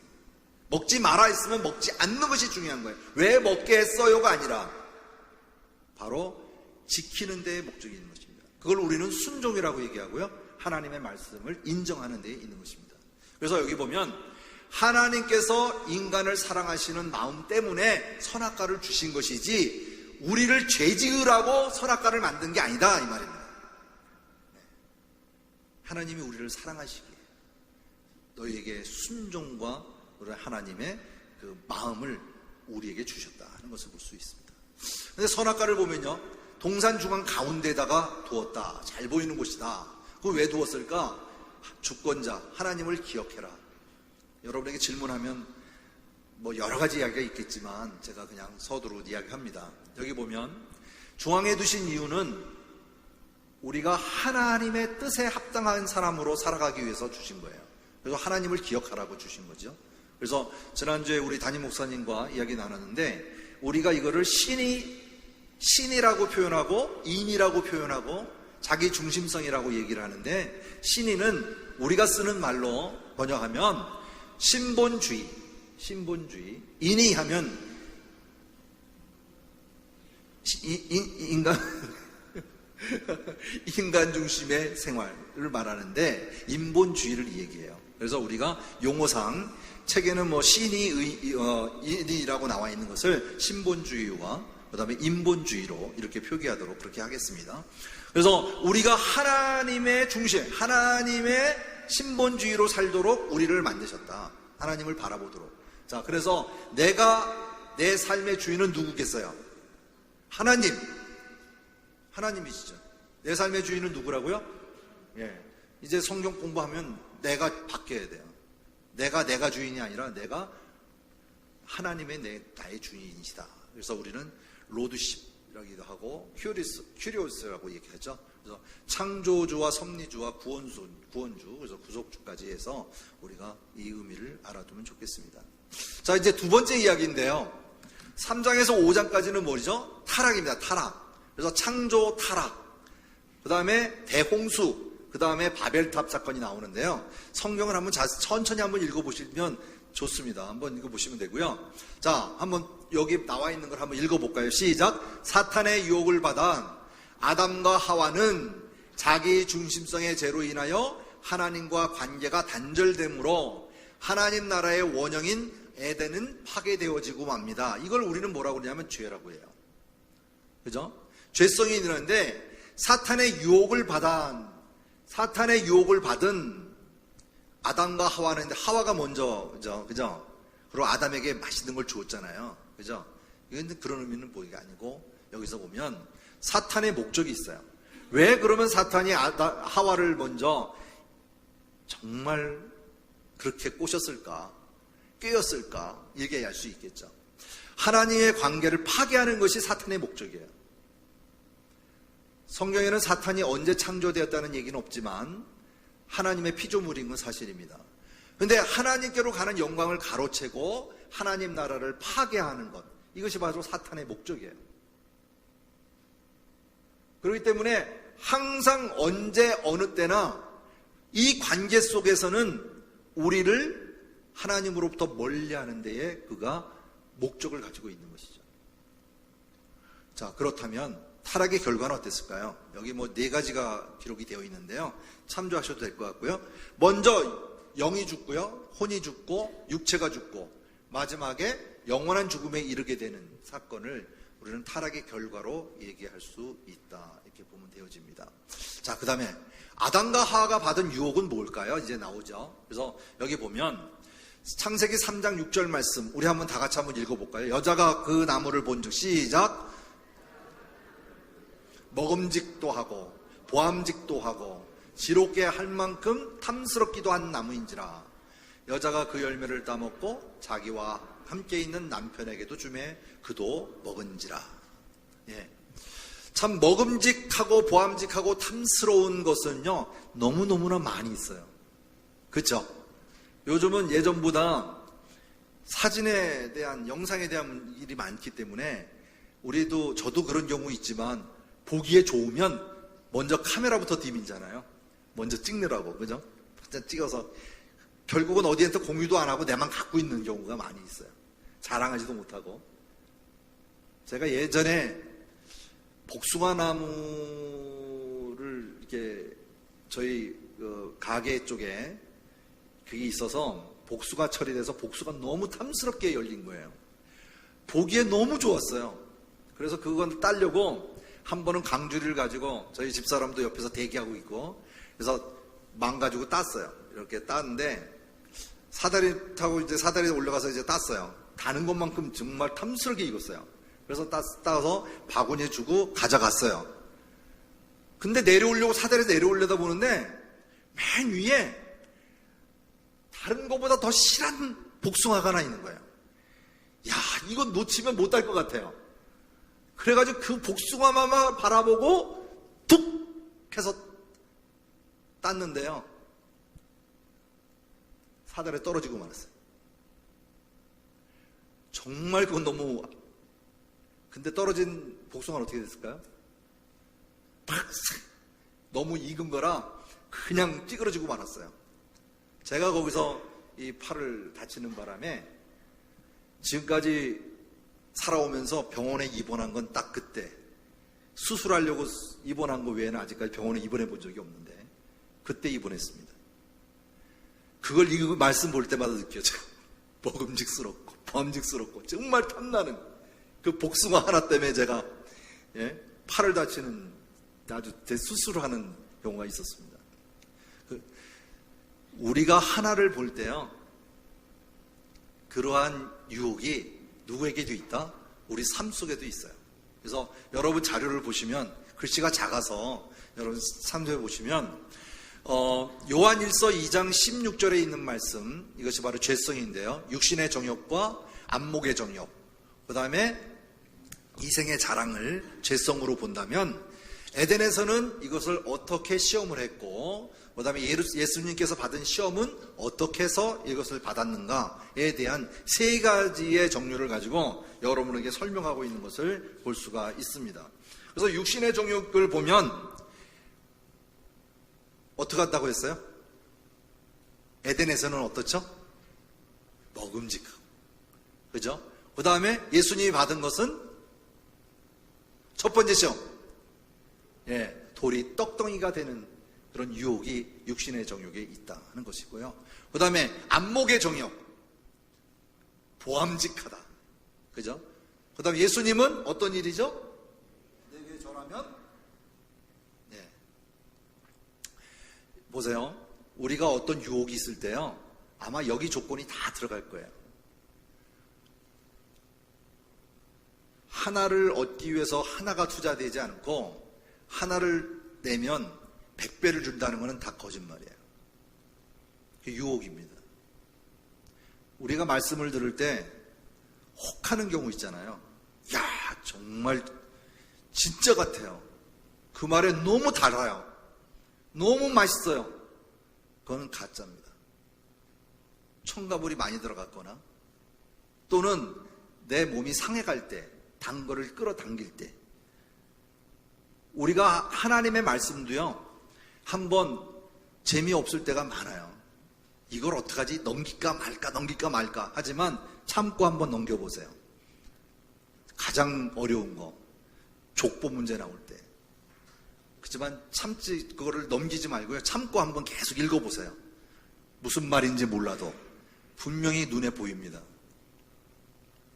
[SPEAKER 1] 먹지 마라 했으면 먹지 않는 것이 중요한 거예요. 왜 먹게 했어요가 아니라 바로 지키는 데에 목적이 있는 것입니다. 그걸 우리는 순종이라고 얘기하고요. 하나님의 말씀을 인정하는 데에 있는 것입니다. 그래서 여기 보면 하나님께서 인간을 사랑하시는 마음 때문에 선악과를 주신 것이지 우리를 죄 지으라고 선악과를 만든 게 아니다 이 말입니다. 하나님이 우리를 사랑하시기에 너희에게 순종과 하나님의 그 마음을 우리에게 주셨다 하는 것을 볼 수 있습니다. 그런데 선악과를 보면요, 동산 중앙 가운데다가 두었다. 잘 보이는 곳이다. 그걸 왜 두었을까? 주권자 하나님을 기억해라. 여러분에게 질문하면 뭐 여러 가지 이야기가 있겠지만 제가 그냥 서두르 이야기합니다. 여기 보면 중앙에 두신 이유는 우리가 하나님의 뜻에 합당한 사람으로 살아가기 위해서 주신 거예요. 그래서 하나님을 기억하라고 주신 거죠. 그래서 지난주에 우리 담임 목사님과 이야기 나눴는데 우리가 이거를 신이라고 표현하고 인이라고 표현하고 자기 중심성이라고 얘기를 하는데, 신이는 우리가 쓰는 말로 번역하면 신본주의, 인이 하면 인간 중심의 생활을 말하는데 인본주의를 얘기해요. 그래서 우리가 용어상 책에는 뭐 인이라고 나와 있는 것을 신본주의와 그 다음에 인본주의로 이렇게 표기하도록 그렇게 하겠습니다. 그래서 우리가 하나님의 중심, 하나님의 신본주의로 살도록 우리를 만드셨다. 하나님을 바라보도록. 자, 그래서 내 삶의 주인은 누구겠어요? 하나님이시죠. 내 삶의 주인은 누구라고요? 예. 이제 성경 공부하면 내가 바뀌어야 돼요. 내가 주인이 아니라 내가 하나님의 나의 주인이시다. 그래서 우리는 로드십이라기도 하고 큐리오스라고 얘기하죠. 그래서 창조주와 섭리주와 구원주, 그래서 구속주까지 해서 우리가 이 의미를 알아두면 좋겠습니다. 자, 이제 두 번째 이야기인데요. 3장에서 5장까지는 뭐죠? 타락입니다. 타락. 그래서 창조 타락. 그 다음에 대홍수. 그 다음에 바벨탑 사건이 나오는데요. 성경을 한번 천천히 한번 읽어보시면 좋습니다. 한번 읽어보시면 되고요. 자, 한번 여기 나와 있는 걸 한번 읽어볼까요? 시작. 사탄의 유혹을 받아 아담과 하와는 자기 중심성의 죄로 인하여 하나님과 관계가 단절되므로 하나님 나라의 원형인 에덴은 파괴되어지고 맙니다. 이걸 우리는 뭐라고 그러냐면 죄라고 해요. 그죠? 죄성이 있는데 사탄의 유혹을 받은 아담과 하와는, 하와가 먼저, 그죠? 그리고 아담에게 맛있는 걸 주었잖아요. 그죠? 이건 그런 의미는 보기가 아니고, 여기서 보면 사탄의 목적이 있어요. 왜 그러면 사탄이 하와를 먼저 정말 그렇게 꼬셨을까? 꿰었을까? 이렇게 알 수 있겠죠. 하나님의 관계를 파괴하는 것이 사탄의 목적이에요. 성경에는 사탄이 언제 창조되었다는 얘기는 없지만 하나님의 피조물인 건 사실입니다. 그런데 하나님께로 가는 영광을 가로채고 하나님 나라를 파괴하는 것, 이것이 바로 사탄의 목적이에요. 그렇기 때문에 항상 언제 어느 때나 이 관계 속에서는 우리를 하나님으로부터 멀리하는 데에 그가 목적을 가지고 있는 것이죠. 자, 그렇다면 타락의 결과는 어땠을까요? 여기 뭐 4가지가 기록이 되어 있는데요. 참조하셔도 될 것 같고요. 먼저 영이 죽고요, 혼이 죽고 육체가 죽고 마지막에 영원한 죽음에 이르게 되는 사건을 우리는 타락의 결과로 얘기할 수 있다, 이렇게 보면 되어집니다. 자, 그 다음에 아담과 하와가 받은 유혹은 뭘까요? 이제 나오죠. 그래서 여기 보면 창세기 3장 6절 말씀, 우리 한번 다 같이 한번 읽어볼까요? 여자가 그 나무를 본즉, 시작. 먹음직도 하고 보암직도 하고 지롭게 할 만큼 탐스럽기도 한 나무인지라. 여자가 그 열매를 따먹고 자기와 함께 있는 남편에게도 주매 그도 먹은지라. 예. 참 먹음직하고 보암직하고 탐스러운 것은요, 너무너무나 많이 있어요. 그렇죠? 요즘은 예전보다 사진에 대한, 영상에 대한 일이 많기 때문에 저도 그런 경우 있지만 보기에 좋으면 먼저 카메라부터 디민잖아요. 먼저 찍느라고, 그죠? 찍어서 결국은 어디한테 공유도 안 하고 내만 갖고 있는 경우가 많이 있어요. 자랑하지도 못하고. 제가 예전에 복숭아 나무를 이렇게 저희 가게 쪽에 그게 있어서 복수가 처리돼서 복수가 너무 탐스럽게 열린 거예요. 보기에 너무 좋았어요. 그래서 그건 따려고 한 번은 강주리를 가지고 저희 집사람도 옆에서 대기하고 있고, 그래서 망가지고 땄어요. 이렇게 땄는데 사다리 타고 이제 사다리에 올라가서 이제 땄어요. 다는 것만큼 정말 탐스럽게 익었어요. 그래서 따서 바구니에 주고 가져갔어요. 근데 내려오려고 사다리에서 내려오려다 보는데 맨 위에 다른 것보다 더 실한 복숭아가 하나 있는 거예요. 야, 이거 놓치면 못 달 것 같아요. 그래가지고 그 복숭아만 바라보고 툭 해서 땄는데요, 사다리에 떨어지고 말았어요. 정말 그건 너무. 근데 떨어진 복숭아는 어떻게 됐을까요? 너무 익은 거라 그냥 찌그러지고 말았어요. 제가 거기서 이 팔을 다치는 바람에 지금까지 살아오면서 병원에 입원한 건 딱 그때, 수술하려고 입원한 거 외에는 아직까지 병원에 입원해 본 적이 없는데 그때 입원했습니다. 그걸 이 말씀 볼 때마다 느껴져요. 먹음직스럽고 범직스럽고 정말 탐나는 그 복숭아 하나 때문에 제가 팔을 다치는 아주 대수술을 하는 경우가 있었습니다. 우리가 하나를 볼 때요, 그러한 유혹이 누구에게도 있다? 우리 삶 속에도 있어요. 그래서 여러분 자료를 보시면, 글씨가 작아서 여러분 참조해 보시면 요한일서 2장 16절에 있는 말씀, 이것이 바로 죄성인데요, 육신의 정욕과 안목의 정욕, 그 다음에 이생의 자랑을 죄성으로 본다면, 에덴에서는 이것을 어떻게 시험을 했고, 그 다음에 예수님께서 받은 시험은 어떻게 해서 이것을 받았는가에 대한 3가지의 정류를 가지고 여러분에게 설명하고 있는 것을 볼 수가 있습니다. 그래서 육신의 정욕을 보면 어떻게 한다고 했어요? 에덴에서는 어떻죠? 먹음직하고, 그죠? 그 다음에 예수님이 받은 것은 첫 번째 시험, 돌이 떡덩이가 되는 그런 유혹이 육신의 정욕에 있다 하는 것이고요. 그 다음에 안목의 정욕, 보암직하다, 그죠? 그 다음에 예수님은 어떤 일이죠? 내게 절하면, 보세요. 우리가 어떤 유혹이 있을 때요, 아마 여기 조건이 다 들어갈 거예요. 하나를 얻기 위해서 하나가 투자되지 않고 하나를 내면 100배를 준다는 것은 다 거짓말이에요. 그게 유혹입니다. 우리가 말씀을 들을 때 혹하는 경우 있잖아요. 야, 정말 진짜 같아요. 그 말에 너무 달아요. 너무 맛있어요. 그건 가짜입니다. 첨가물이 많이 들어갔거나 또는 내 몸이 상해갈 때, 단 거를 끌어당길 때 우리가 하나님의 말씀도요 한번 재미없을 때가 많아요. 이걸 어떡하지? 넘길까 말까 하지만 참고 한번 넘겨보세요. 가장 어려운 거 족보 문제 나올 때. 그렇지만 그거를 넘기지 말고요. 참고 한번 계속 읽어보세요. 무슨 말인지 몰라도 분명히 눈에 보입니다.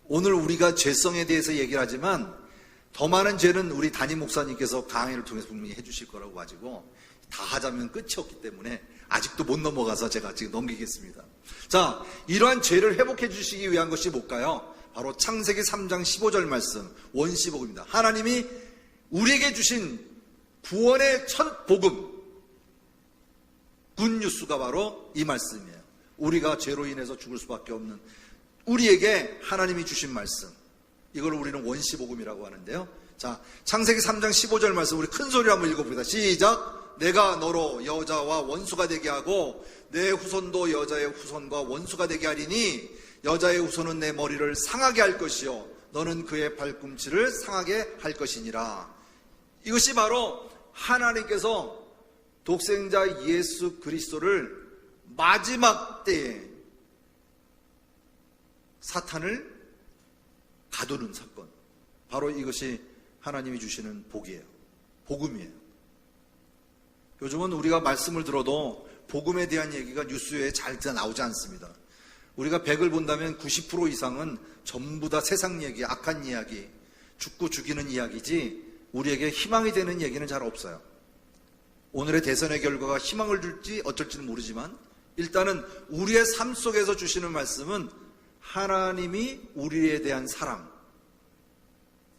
[SPEAKER 1] 오늘 우리가 죄성에 대해서 얘기를 하지만 더 많은 죄는 우리 담임 목사님께서 강의를 통해서 분명히 해주실 거라고 가지고 다 하자면 끝이 없기 때문에 아직도 못 넘어가서 제가 지금 넘기겠습니다. 자, 이러한 죄를 회복해 주시기 위한 것이 뭘까요? 바로 창세기 3장 15절 말씀 원시복음입니다. 하나님이 우리에게 주신 구원의 첫 복음 굿뉴스가 바로 이 말씀이에요. 우리가 죄로 인해서 죽을 수밖에 없는 우리에게 하나님이 주신 말씀, 이걸 우리는 원시복음이라고 하는데요. 자, 창세기 3장 15절 말씀 우리 큰 소리로 한번 읽어봅니다. 시작. 내가 너로 여자와 원수가 되게 하고 내 후손도 여자의 후손과 원수가 되게 하리니 여자의 후손은 내 머리를 상하게 할 것이요 너는 그의 발꿈치를 상하게 할 것이니라. 이것이 바로 하나님께서 독생자 예수 그리스도를 마지막 때에 사탄을 가두는 사건, 바로 이것이 하나님이 주시는 복이에요. 복음이에요. 요즘은 우리가 말씀을 들어도 복음에 대한 얘기가 뉴스에 잘 나오지 않습니다. 우리가 100을 본다면 90% 이상은 전부 다 세상 얘기, 악한 이야기, 죽고 죽이는 이야기지 우리에게 희망이 되는 얘기는 잘 없어요. 오늘의 대선의 결과가 희망을 줄지 어쩔지는 모르지만 일단은 우리의 삶 속에서 주시는 말씀은 하나님이 우리에 대한 사랑,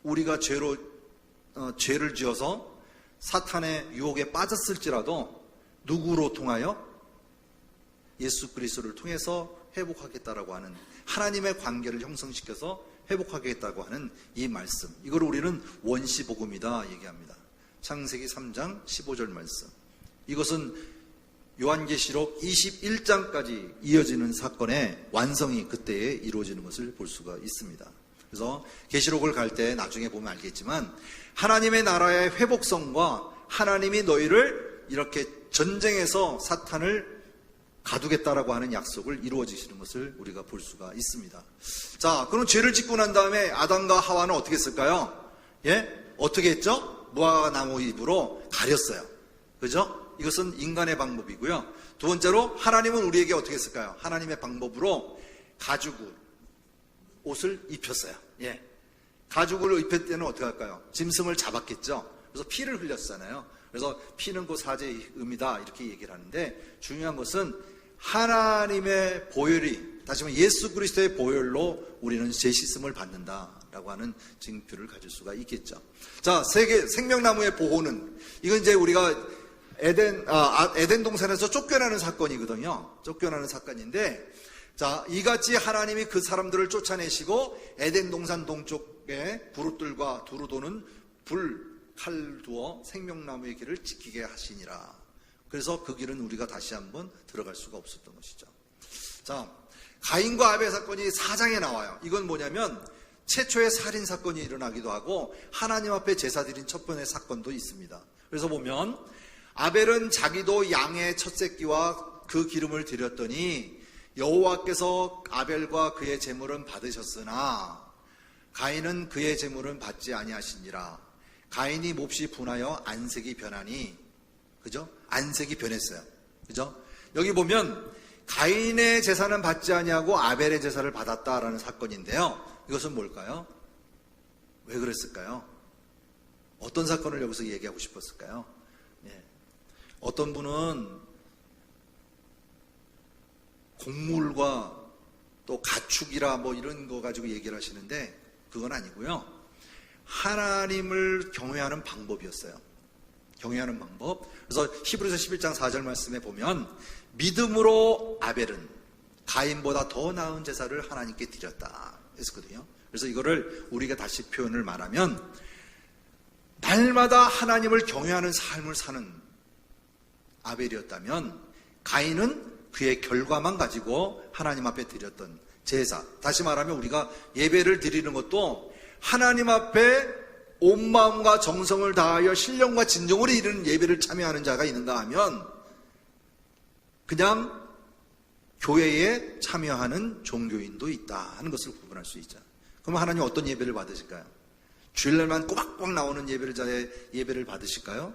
[SPEAKER 1] 우리가 죄를 지어서 사탄의 유혹에 빠졌을지라도 누구로 통하여? 예수 그리스도를 통해서 회복하겠다라고 하는 하나님의 관계를 형성시켜서 회복하겠다고 하는 이 말씀, 이걸 우리는 원시복음이다 얘기합니다. 창세기 3장 15절 말씀, 이것은 요한계시록 21장까지 이어지는 사건의 완성이 그때에 이루어지는 것을 볼 수가 있습니다. 그래서 계시록을 갈 때 나중에 보면 알겠지만 하나님의 나라의 회복성과 하나님이 너희를 이렇게 전쟁에서 사탄을 가두겠다라고 하는 약속을 이루어지시는 것을 우리가 볼 수가 있습니다. 자, 그럼 죄를 짓고 난 다음에 아담과 하와는 어떻게 했을까요? 예? 어떻게 했죠? 무화과나무 잎으로 가렸어요. 그죠? 이것은 인간의 방법이고요. 두 번째로 하나님은 우리에게 어떻게 했을까요? 하나님의 방법으로 가죽 옷을 입혔어요. 예. 가죽을 입힐 때는 어떻게 할까요? 짐승을 잡았겠죠. 그래서 피를 흘렸잖아요. 그래서 피는 곧 사제의 의미다 이렇게 얘기를 하는데 중요한 것은 하나님의 보혈이, 다시 말해 예수 그리스도의 보혈로 우리는 죄 씻음을 받는다라고 하는 증표를 가질 수가 있겠죠. 자, 생명나무의 보호는, 이건 이제 우리가 에덴 동산에서 쫓겨나는 사건이거든요. 쫓겨나는 사건인데, 자, 이같이 하나님이 그 사람들을 쫓아내시고 에덴 동산 동쪽에 부릇들과 두루 도는 칼 두어 생명나무의 길을 지키게 하시니라. 그래서 그 길은 우리가 다시 한번 들어갈 수가 없었던 것이죠. 자, 가인과 아벨 사건이 4장에 나와요. 이건 뭐냐면 최초의 살인 사건이 일어나기도 하고 하나님 앞에 제사 드린 첫 번째 사건도 있습니다. 그래서 보면 아벨은 자기도 양의 첫 새끼와 그 기름을 드렸더니 여호와께서 아벨과 그의 제물은 받으셨으나 가인은 그의 제물은 받지 아니하시니라. 가인이 몹시 분하여 안색이 변하니, 그죠? 안색이 변했어요. 그죠? 여기 보면 가인의 제사는 받지 아니하고 아벨의 제사를 받았다라는 사건인데요. 이것은 뭘까요? 왜 그랬을까요? 어떤 사건을 여기서 얘기하고 싶었을까요? 예. 어떤 분은 곡물과 또 가축이라 뭐 이런 거 가지고 얘기를 하시는데 그건 아니고요. 하나님을 경외하는 방법이었어요. 경외하는 방법. 그래서 히브리서 11장 4절 말씀에 보면 믿음으로 아벨은 가인보다 더 나은 제사를 하나님께 드렸다 했었거든요. 그래서 이거를 우리가 다시 표현을 말하면 날마다 하나님을 경외하는 삶을 사는 아벨이었다면 가인은 그의 결과만 가지고 하나님 앞에 드렸던 제사. 다시 말하면 우리가 예배를 드리는 것도 하나님 앞에 온 마음과 정성을 다하여 신령과 진정으로 이르는 예배를 참여하는 자가 있는가 하면 그냥 교회에 참여하는 종교인도 있다 하는 것을 구분할 수 있죠. 그럼 하나님 어떤 예배를 받으실까요? 주일날만 꼬박꼬박 나오는 예배를 받으실까요?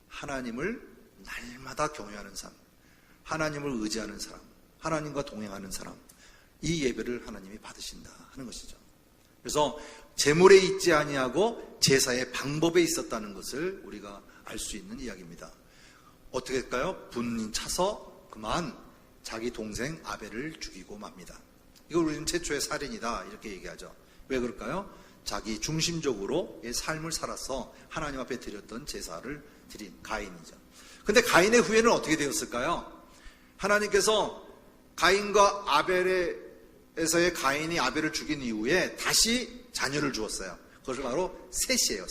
[SPEAKER 1] 하나님을 날마다 경외하는 사람, 하나님을 의지하는 사람, 하나님과 동행하는 사람, 이 예배를 하나님이 받으신다 하는 것이죠. 그래서 제물에 있지 아니하고 제사의 방법에 있었다는 것을 우리가 알 수 있는 이야기입니다. 어떻게 할까요? 분인 차서 그만 자기 동생 아벨을 죽이고 맙니다. 이걸 우리는 최초의 살인이다 이렇게 얘기하죠. 왜 그럴까요? 자기 중심적으로 삶을 살아서 하나님 앞에 드렸던 제사를 드린 가인이죠. 근데 가인의 후예는 어떻게 되었을까요? 하나님께서 가인과 아벨에서의 가인이 아벨을 죽인 이후에 다시 자녀를 주었어요. 그것을 바로 셋이에요.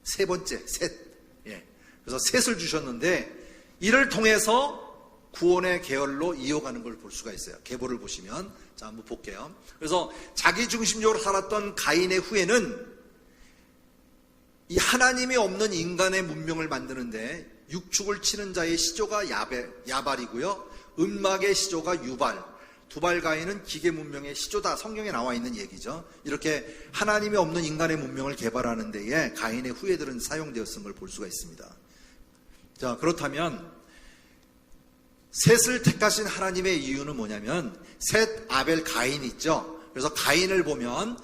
[SPEAKER 1] 세 번째 셋. 예. 그래서 셋을 주셨는데 이를 통해서 구원의 계열로 이어가는 걸 볼 수가 있어요. 계보를 보시면 자 한번 볼게요. 그래서 자기 중심적으로 살았던 가인의 후예는 이 하나님이 없는 인간의 문명을 만드는데 육축을 치는 자의 시조가 야발이고요. 음막의 시조가 유발. 두발 가인은 기계 문명의 시조다. 성경에 나와 있는 얘기죠. 이렇게 하나님이 없는 인간의 문명을 개발하는 데에 가인의 후예들은 사용되었은 걸 볼 수가 있습니다. 자, 그렇다면 셋을 택하신 하나님의 이유는 뭐냐면 셋, 아벨, 가인 있죠. 그래서 가인을 보면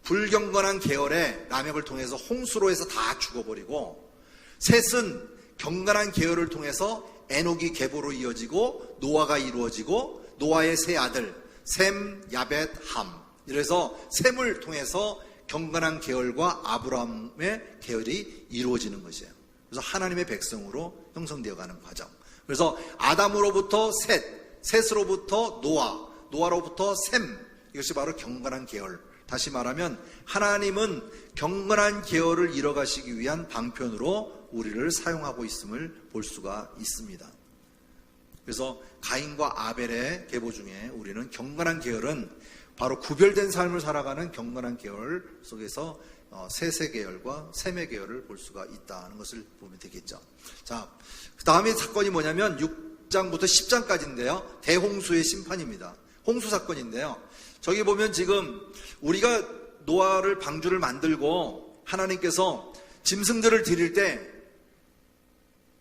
[SPEAKER 1] 불경건한 계열의 라멕을 통해서 홍수로 해서 다 죽어버리고 셋은 경건한 계열을 통해서 에녹이 계보로 이어지고 노아가 이루어지고 노아의 세 아들 셈, 야벳, 함. 이래서 셈을 통해서 경건한 계열과 아브라함의 계열이 이루어지는 것이에요. 그래서 하나님의 백성으로 형성되어가는 과정. 그래서 아담으로부터 셋, 셋으로부터 노아, 노아로부터 셈. 이것이 바로 경건한 계열. 다시 말하면 하나님은 경건한 계열을 이뤄가시기 위한 방편으로 우리를 사용하고 있음을 볼 수가 있습니다. 그래서 가인과 아벨의 계보 중에 우리는 경건한 계열은 바로 구별된 삶을 살아가는 경건한 계열 속에서 셋의 계열과 셈의 계열을 볼 수가 있다는 것을 보면 되겠죠. 자, 그 다음에 사건이 뭐냐면 6장부터 10장까지인데요. 대홍수의 심판입니다. 홍수 사건인데요. 저기 보면 지금 우리가 노아를 방주를 만들고 하나님께서 짐승들을 드릴 때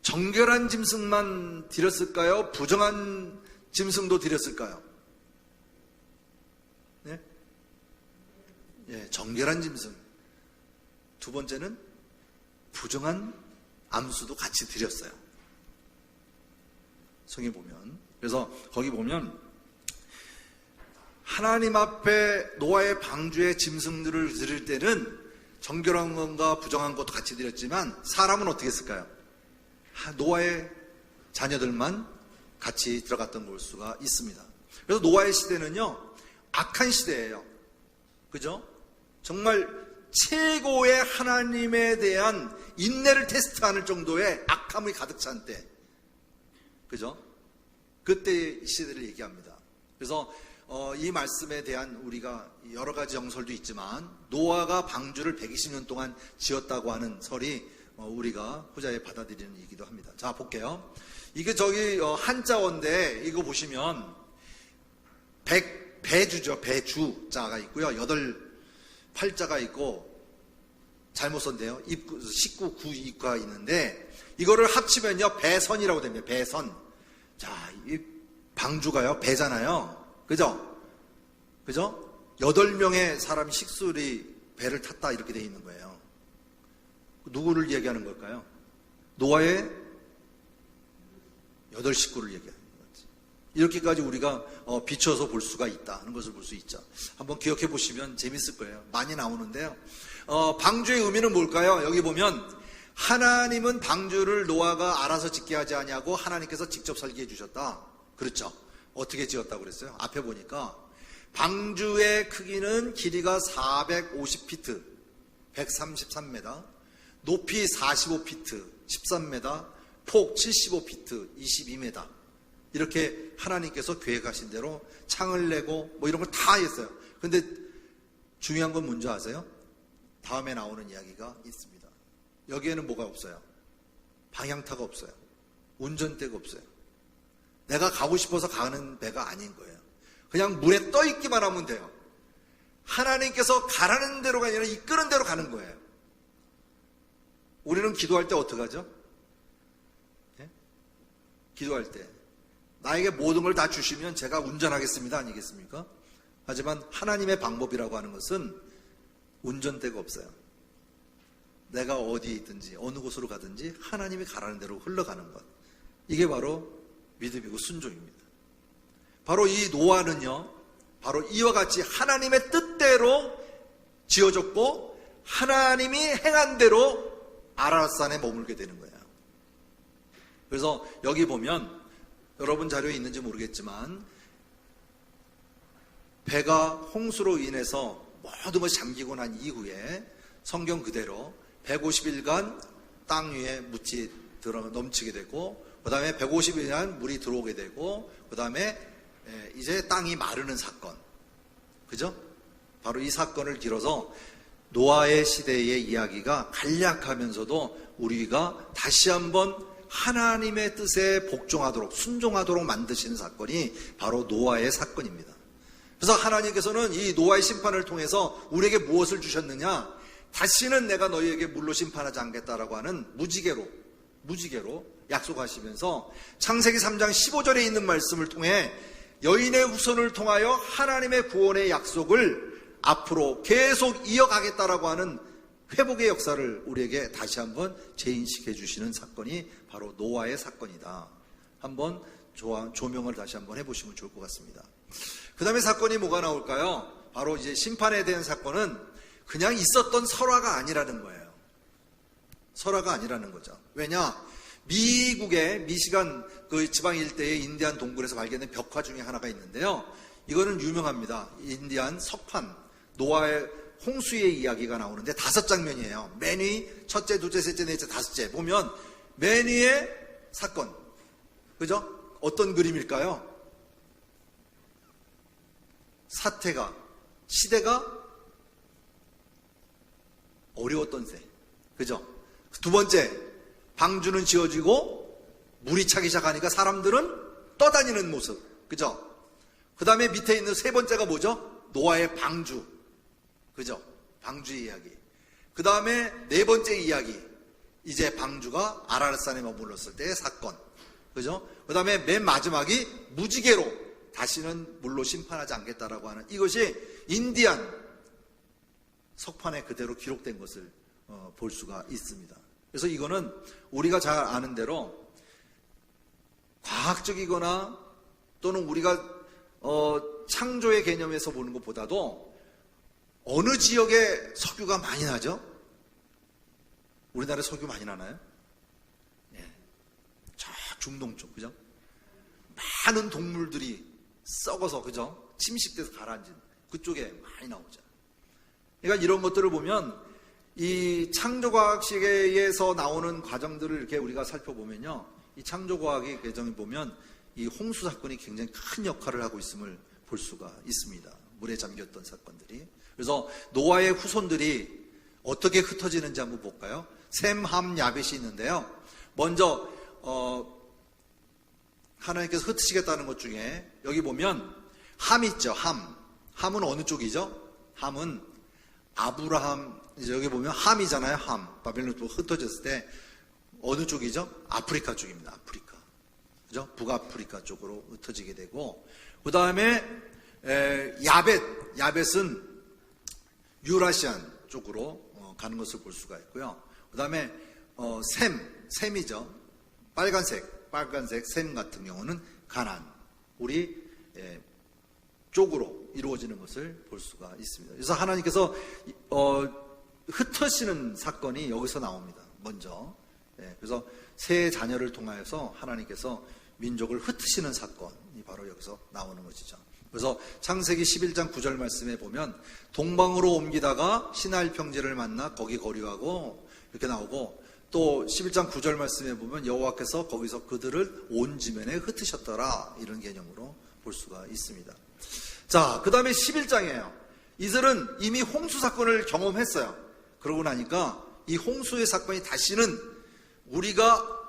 [SPEAKER 1] 정결한 짐승만 드렸을까요? 부정한 짐승도 드렸을까요? 네? 예, 정결한 짐승. 두 번째는 부정한 암수도 같이 드렸어요. 성에 보면. 그래서 거기 보면 하나님 앞에 노아의 방주에 짐승들을 드릴 때는 정결한 것과 부정한 것도 같이 드렸지만 사람은 어떻게 했을까요? 노아의 자녀들만 같이 들어갔던 볼 수가 있습니다. 그래서 노아의 시대는요, 악한 시대예요. 그죠? 정말 최고의 하나님에 대한 인내를 테스트하는 정도의 악함이 가득 찬 때. 그죠? 그때의 시대를 얘기합니다. 그래서 이 말씀에 대한 우리가 여러 가지 정설도 있지만 노아가 방주를 120년 동안 지었다고 하는 설이 우리가 후자에 받아들이는 얘기도 합니다. 자, 볼게요. 이게 저기 한자어인데 이거 보시면 배주죠. 배주자가 있고요. 8자가 있고 잘못 썼네요. 식구, 구, 입구가 있는데 이거를 합치면요. 배선이라고 됩니다. 배선. 자, 이 방주가요. 배잖아요. 그죠? 그죠? 8명의 사람이 식술이 배를 탔다 이렇게 돼 있는 거예요. 누구를 얘기하는 걸까요? 노아의 8식구를 얘기하는 거지. 이렇게까지 우리가 비춰서 볼 수가 있다는 것을 볼 수 있죠. 한번 기억해 보시면 재밌을 거예요. 많이 나오는데요. 방주의 의미는 뭘까요? 여기 보면 하나님은 방주를 노아가 알아서 짓게 하지 아니하고 하나님께서 직접 설계해 주셨다. 그렇죠? 어떻게 지었다고 그랬어요? 앞에 보니까 방주의 크기는 길이가 450피트, 133m, 높이 45피트, 13m, 폭 75피트 22m 이렇게 하나님께서 계획하신 대로 창을 내고 뭐 이런 걸 다 했어요. 근데 중요한 건 뭔지 아세요? 다음에 나오는 이야기가 있습니다. 여기에는 뭐가 없어요? 방향타가 없어요. 운전대가 없어요. 내가 가고 싶어서 가는 배가 아닌 거예요. 그냥 물에 떠 있기만 하면 돼요. 하나님께서 가라는 대로가 아니라 이끄는 대로 가는 거예요. 우리는 기도할 때 어떻게 하죠? 예? 기도할 때 나에게 모든 걸 다 주시면 제가 운전하겠습니다 아니겠습니까? 하지만 하나님의 방법이라고 하는 것은 운전대가 없어요. 내가 어디에 있든지 어느 곳으로 가든지 하나님이 가라는 대로 흘러가는 것, 이게 바로 믿음이고 순종입니다. 바로 이 노아는요, 바로 이와 같이 하나님의 뜻대로 지어졌고 하나님이 행한 대로 아라랏산에 머물게 되는 거예요. 그래서 여기 보면 여러분 자료에 있는지 모르겠지만 배가 홍수로 인해서 모든 것이 잠기고 난 이후에 성경 그대로 150일간 땅 위에 묻지 넘치게 되고, 그 다음에 150일간 물이 들어오게 되고, 그 다음에 이제 땅이 마르는 사건, 그죠? 바로 이 사건을 길어서 노아의 시대의 이야기가 간략하면서도 우리가 다시 한번 하나님의 뜻에 복종하도록, 순종하도록 만드시는 사건이 바로 노아의 사건입니다. 그래서 하나님께서는 이 노아의 심판을 통해서 우리에게 무엇을 주셨느냐? 다시는 내가 너희에게 물로 심판하지 않겠다라고 하는 무지개로 약속하시면서 창세기 3장 15절에 있는 말씀을 통해 여인의 후손을 통하여 하나님의 구원의 약속을 앞으로 계속 이어가겠다라고 하는 회복의 역사를 우리에게 다시 한번 재인식해 주시는 사건이 바로 노아의 사건이다. 한번 조명을 다시 한번 해보시면 좋을 것 같습니다. 그 다음에 사건이 뭐가 나올까요? 바로 이제 심판에 대한 사건은 그냥 있었던 설화가 아니라는 거예요. 설화가 아니라는 거죠. 왜냐? 미국의 미시간 그 지방 일대의 인디안 동굴에서 발견된 벽화 중에 하나가 있는데요. 이거는 유명합니다. 인디안 석판, 노아의 홍수의 이야기가 나오는데 5장면이에요. 맨 위, 첫째, 둘째, 셋째, 넷째, 다섯째 보면 맨 위에 사건, 그죠? 어떤 그림일까요? 사태가, 시대가 어려웠던 새, 그죠? 두 번째, 방주는 지어지고 물이 차기 시작하니까 사람들은 떠다니는 모습, 그죠? 그 다음에 밑에 있는 세 번째가 뭐죠? 노아의 방주, 그죠? 방주의 이야기. 그 다음에 네 번째 이야기, 이제 방주가 아라랏산에 머물렀을 때의 사건, 그죠? 그 다음에 맨 마지막이 무지개로 다시는 물로 심판하지 않겠다라고 하는, 이것이 인디안 석판에 그대로 기록된 것을 볼 수가 있습니다. 그래서 이거는 우리가 잘 아는 대로 과학적이거나 또는 우리가 창조의 개념에서 보는 것보다도 어느 지역에 석유가 많이 나죠? 우리나라에 석유 많이 나나요? 네. 저 중동 쪽, 그죠? 많은 동물들이 썩어서, 그죠? 침식돼서 가라앉은 그쪽에 많이 나오죠. 그러니까 이런 것들을 보면 이 창조과학식에서 나오는 과정들을 이렇게 우리가 살펴보면요, 이 창조과학의 과정을 보면 이 홍수 사건이 굉장히 큰 역할을 하고 있음을 볼 수가 있습니다. 물에 잠겼던 사건들이. 그래서 노아의 후손들이 어떻게 흩어지는지 한번 볼까요? 셈, 함, 야벳이 있는데요. 먼저 하나님께서 흩으시겠다는 것 중에 여기 보면 함 있죠. 함은 어느 쪽이죠? 함은 아브라함, 이제 여기 보면 함이잖아요. 함. 바벨론 또 흩어졌을 때 어느 쪽이죠? 아프리카 쪽입니다. 아프리카, 그죠? 북아프리카 쪽으로 흩어지게 되고, 그 다음에 야벳은 유라시안 쪽으로 가는 것을 볼 수가 있고요. 그 다음에 셈이죠. 빨간색 셈 같은 경우는 가나안, 우리 쪽으로 이루어지는 것을 볼 수가 있습니다. 그래서 하나님께서 흩으시는 사건이 여기서 나옵니다. 먼저. 그래서 세 자녀를 통하여서 하나님께서 민족을 흩으시는 사건이 바로 여기서 나오는 것이죠. 그래서 창세기 11장 9절 말씀에 보면 동방으로 옮기다가 시나일 평지를 만나 거기 거류하고 이렇게 나오고, 또 11장 9절 말씀에 보면 여호와께서 거기서 그들을 온 지면에 흩으셨더라, 이런 개념으로 볼 수가 있습니다. 자, 그 다음에 11장이에요. 이들은 이미 홍수 사건을 경험했어요. 그러고 나니까 이 홍수의 사건이 다시는 우리가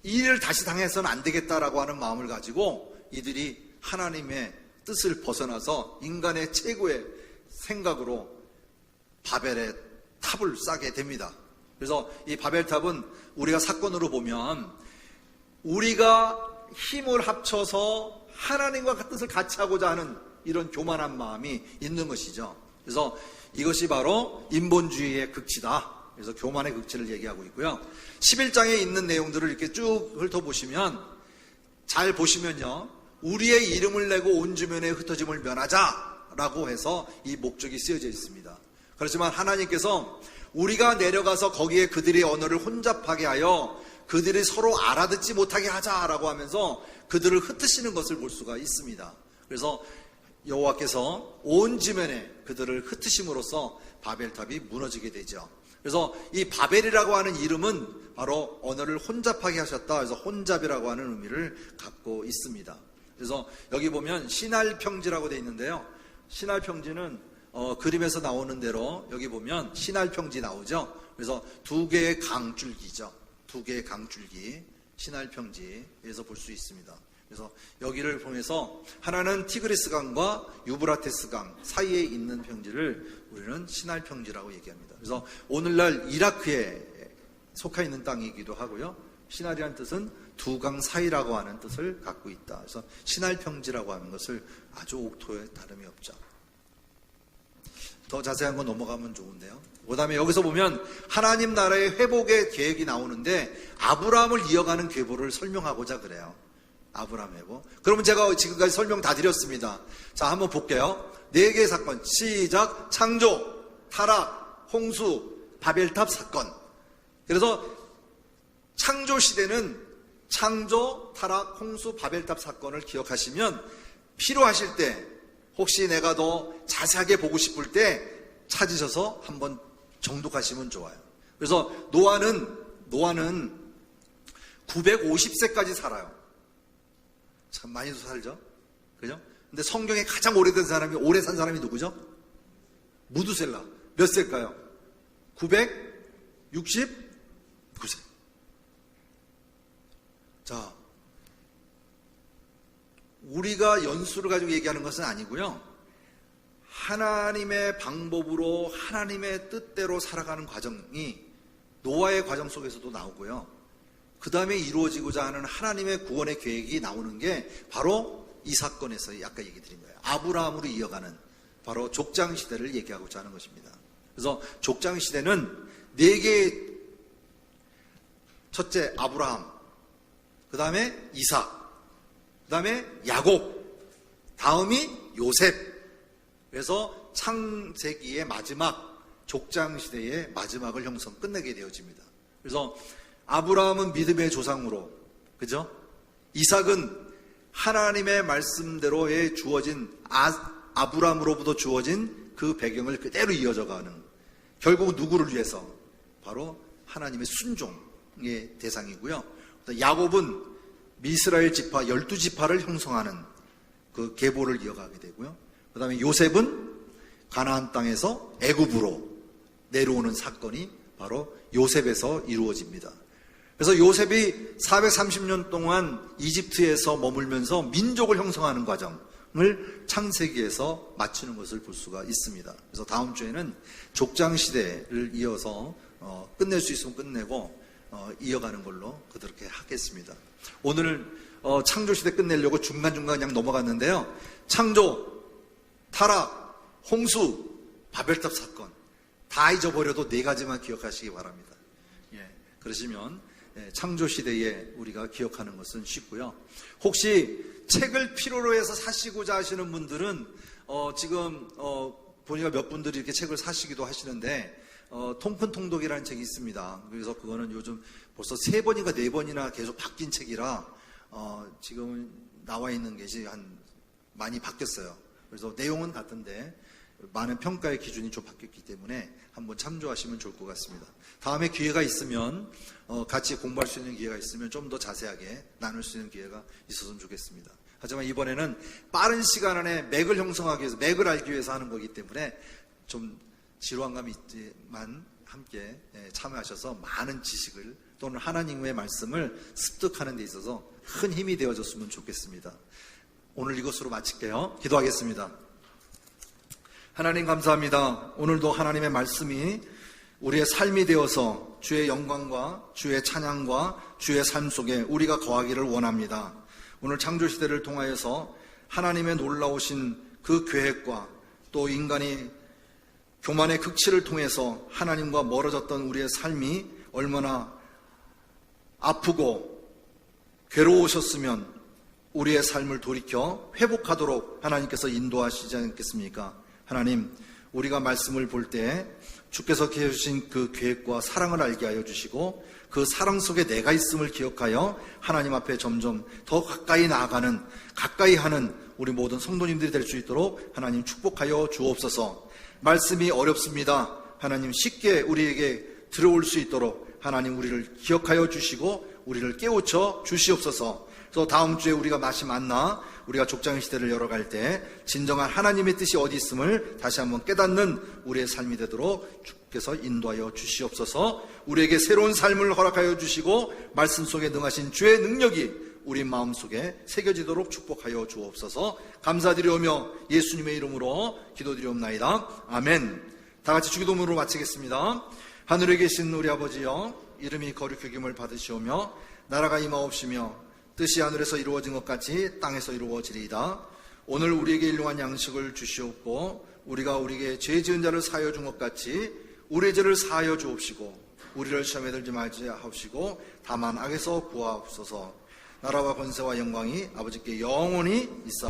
[SPEAKER 1] 이 일을 다시 당해서는 안 되겠다라고 하는 마음을 가지고 이들이 하나님의 뜻을 벗어나서 인간의 최고의 생각으로 바벨의 탑을 쌓게 됩니다. 그래서 이 바벨탑은 우리가 사건으로 보면 우리가 힘을 합쳐서 하나님과 뜻을 같이 하고자 하는 이런 교만한 마음이 있는 것이죠. 그래서 이것이 바로 인본주의의 극치다. 그래서 교만의 극치를 얘기하고 있고요. 11장에 있는 내용들을 이렇게 쭉 훑어보시면, 잘 보시면요, 우리의 이름을 내고 온 주면에 흩어짐을 면하자라고 해서 이 목적이 쓰여져 있습니다. 그렇지만 하나님께서 우리가 내려가서 거기에 그들의 언어를 혼잡하게 하여 그들이 서로 알아듣지 못하게 하자라고 하면서 그들을 흩으시는 것을 볼 수가 있습니다. 그래서 여호와께서 온 지면에 그들을 흩으심으로써 바벨탑이 무너지게 되죠. 그래서 이 바벨이라고 하는 이름은 바로 언어를 혼잡하게 하셨다. 그래서 혼잡이라고 하는 의미를 갖고 있습니다. 그래서 여기 보면 신할평지라고 되어 있는데요. 신할평지는 그림에서 나오는 대로 여기 보면 신할평지 나오죠. 그래서 두 개의 강줄기죠. 두 개의 강줄기, 신할평지에서 볼 수 있습니다. 그래서 여기를 통해서 하나는 티그리스 강과 유브라테스 강 사이에 있는 평지를 우리는 신할평지라고 얘기합니다. 그래서 오늘날 이라크에 속해 있는 땅이기도 하고요. 신할이라는 뜻은 두 강 사이라고 하는 뜻을 갖고 있다. 그래서 신할평지라고 하는 것을 아주 옥토에 다름이 없죠. 더 자세한 거 넘어가면 좋은데요. 그 다음에 여기서 보면 하나님 나라의 회복의 계획이 나오는데 아브라함을 이어가는 계보를 설명하고자 그래요. 아브라함 회복. 그러면 제가 지금까지 설명 다 드렸습니다. 자, 한번 볼게요. 4개의 사건. 시작. 창조, 타락, 홍수, 바벨탑 사건. 그래서 창조 시대는 창조, 타락, 홍수, 바벨탑 사건을 기억하시면 필요하실 때, 혹시 내가 더 자세하게 보고 싶을 때 찾으셔서 한번 정독하시면 좋아요. 그래서 노아는 950세까지 살아요. 참 많이도 살죠? 그죠? 근데 성경에 가장 오래 산 사람이 누구죠? 무두셀라. 몇 세일까요? 969세. 자, 우리가 연수를 가지고 얘기하는 것은 아니고요. 하나님의 방법으로 하나님의 뜻대로 살아가는 과정이 노아의 과정 속에서도 나오고요. 그 다음에 이루어지고자 하는 하나님의 구원의 계획이 나오는 게 바로 이 사건에서 아까 얘기 드린 거예요. 아브라함으로 이어가는 바로 족장시대를 얘기하고자 하는 것입니다. 그래서 족장시대는 4개의, 첫째 아브라함, 그 다음에 이삭, 그 다음에 야곱, 다음이 요셉. 그래서 창세기의 마지막, 족장시대의 마지막을 끝내게 되어집니다. 그래서 아브라함은 믿음의 조상으로, 그죠? 이삭은 하나님의 말씀대로에 주어진 아브라함으로부터 주어진 그 배경을 그대로 이어져가는, 결국 누구를 위해서? 바로 하나님의 순종의 대상이고요. 야곱은 이스라엘 지파 12지파를 형성하는 그 계보를 이어가게 되고요. 그 다음에 요셉은 가나안 땅에서 애굽으로 내려오는 사건이 바로 요셉에서 이루어집니다. 그래서 요셉이 430년 동안 이집트에서 머물면서 민족을 형성하는 과정을 창세기에서 마치는 것을 볼 수가 있습니다. 그래서 다음 주에는 족장시대를 이어서 끝낼 수 있으면 끝내고 이어가는 걸로 그렇게 하겠습니다. 오늘 창조시대 끝내려고 중간중간 그냥 넘어갔는데요. 창조, 타락, 홍수, 바벨탑 사건 다 잊어버려도 4가지만 기억하시기 바랍니다. 그러시면 창조시대에 우리가 기억하는 것은 쉽고요. 혹시 책을 필요로 해서 사시고자 하시는 분들은 지금 보니까 몇 분들이 이렇게 책을 사시기도 하시는데 통큰통독이라는 책이 있습니다. 그래서 그거는 요즘 벌써 3번인가 4번이나 계속 바뀐 책이라 지금 나와 있는 것이 많이 바뀌었어요. 그래서 내용은 같은데 많은 평가의 기준이 좀 바뀌었기 때문에 한번 참조하시면 좋을 것 같습니다. 다음에 기회가 있으면 같이 공부할 수 있는 기회가 있으면 좀 더 자세하게 나눌 수 있는 기회가 있었으면 좋겠습니다. 하지만 이번에는 빠른 시간 안에 맥을 형성하기 위해서, 맥을 알기 위해서 하는 거기 때문에 좀 지루한감이 있지만 함께 참여하셔서 많은 지식을 또는 하나님의 말씀을 습득하는 데 있어서 큰 힘이 되어줬으면 좋겠습니다. 오늘 이것으로 마칠게요. 기도하겠습니다. 하나님 감사합니다. 오늘도 하나님의 말씀이 우리의 삶이 되어서 주의 영광과 주의 찬양과 주의 삶 속에 우리가 거하기를 원합니다. 오늘 창조시대를 통하여서 하나님의 놀라우신 그 계획과 또 인간이 교만의 극치를 통해서 하나님과 멀어졌던 우리의 삶이 얼마나 아프고 괴로우셨으면 우리의 삶을 돌이켜 회복하도록 하나님께서 인도하시지 않겠습니까? 하나님, 우리가 말씀을 볼 때 주께서 주신 그 계획과 사랑을 알게 하여 주시고 그 사랑 속에 내가 있음을 기억하여 하나님 앞에 점점 더 가까이 나아가는, 가까이 하는 우리 모든 성도님들이 될 수 있도록 하나님 축복하여 주옵소서. 말씀이 어렵습니다. 하나님 쉽게 우리에게 들어올 수 있도록 하나님 우리를 기억하여 주시고 우리를 깨우쳐 주시옵소서. 또 다음 주에 우리가 다시 만나 우리가 족장의 시대를 열어갈 때 진정한 하나님의 뜻이 어디 있음을 다시 한번 깨닫는 우리의 삶이 되도록 주께서 인도하여 주시옵소서. 우리에게 새로운 삶을 허락하여 주시고 말씀 속에 능하신 주의 능력이 우리 마음속에 새겨지도록 축복하여 주옵소서. 감사드리오며 예수님의 이름으로 기도드리옵나이다. 아멘. 다 같이 주기도문으로 마치겠습니다. 하늘에 계신 우리 아버지여, 이름이 거룩히 여김을 받으시오며 나라가 임하옵시며 뜻이 하늘에서 이루어진 것 같이 땅에서 이루어지리이다. 오늘 우리에게 일용할 양식을 주시옵고 우리가 우리에게 죄 지은 자를 사하여 준 것 같이 우리의 죄를 사하여 주옵시고 우리를 시험에 들지 말지 하옵시고 다만 악에서 구하옵소서. 나라와 권세와 영광이 아버지께 영원히 있사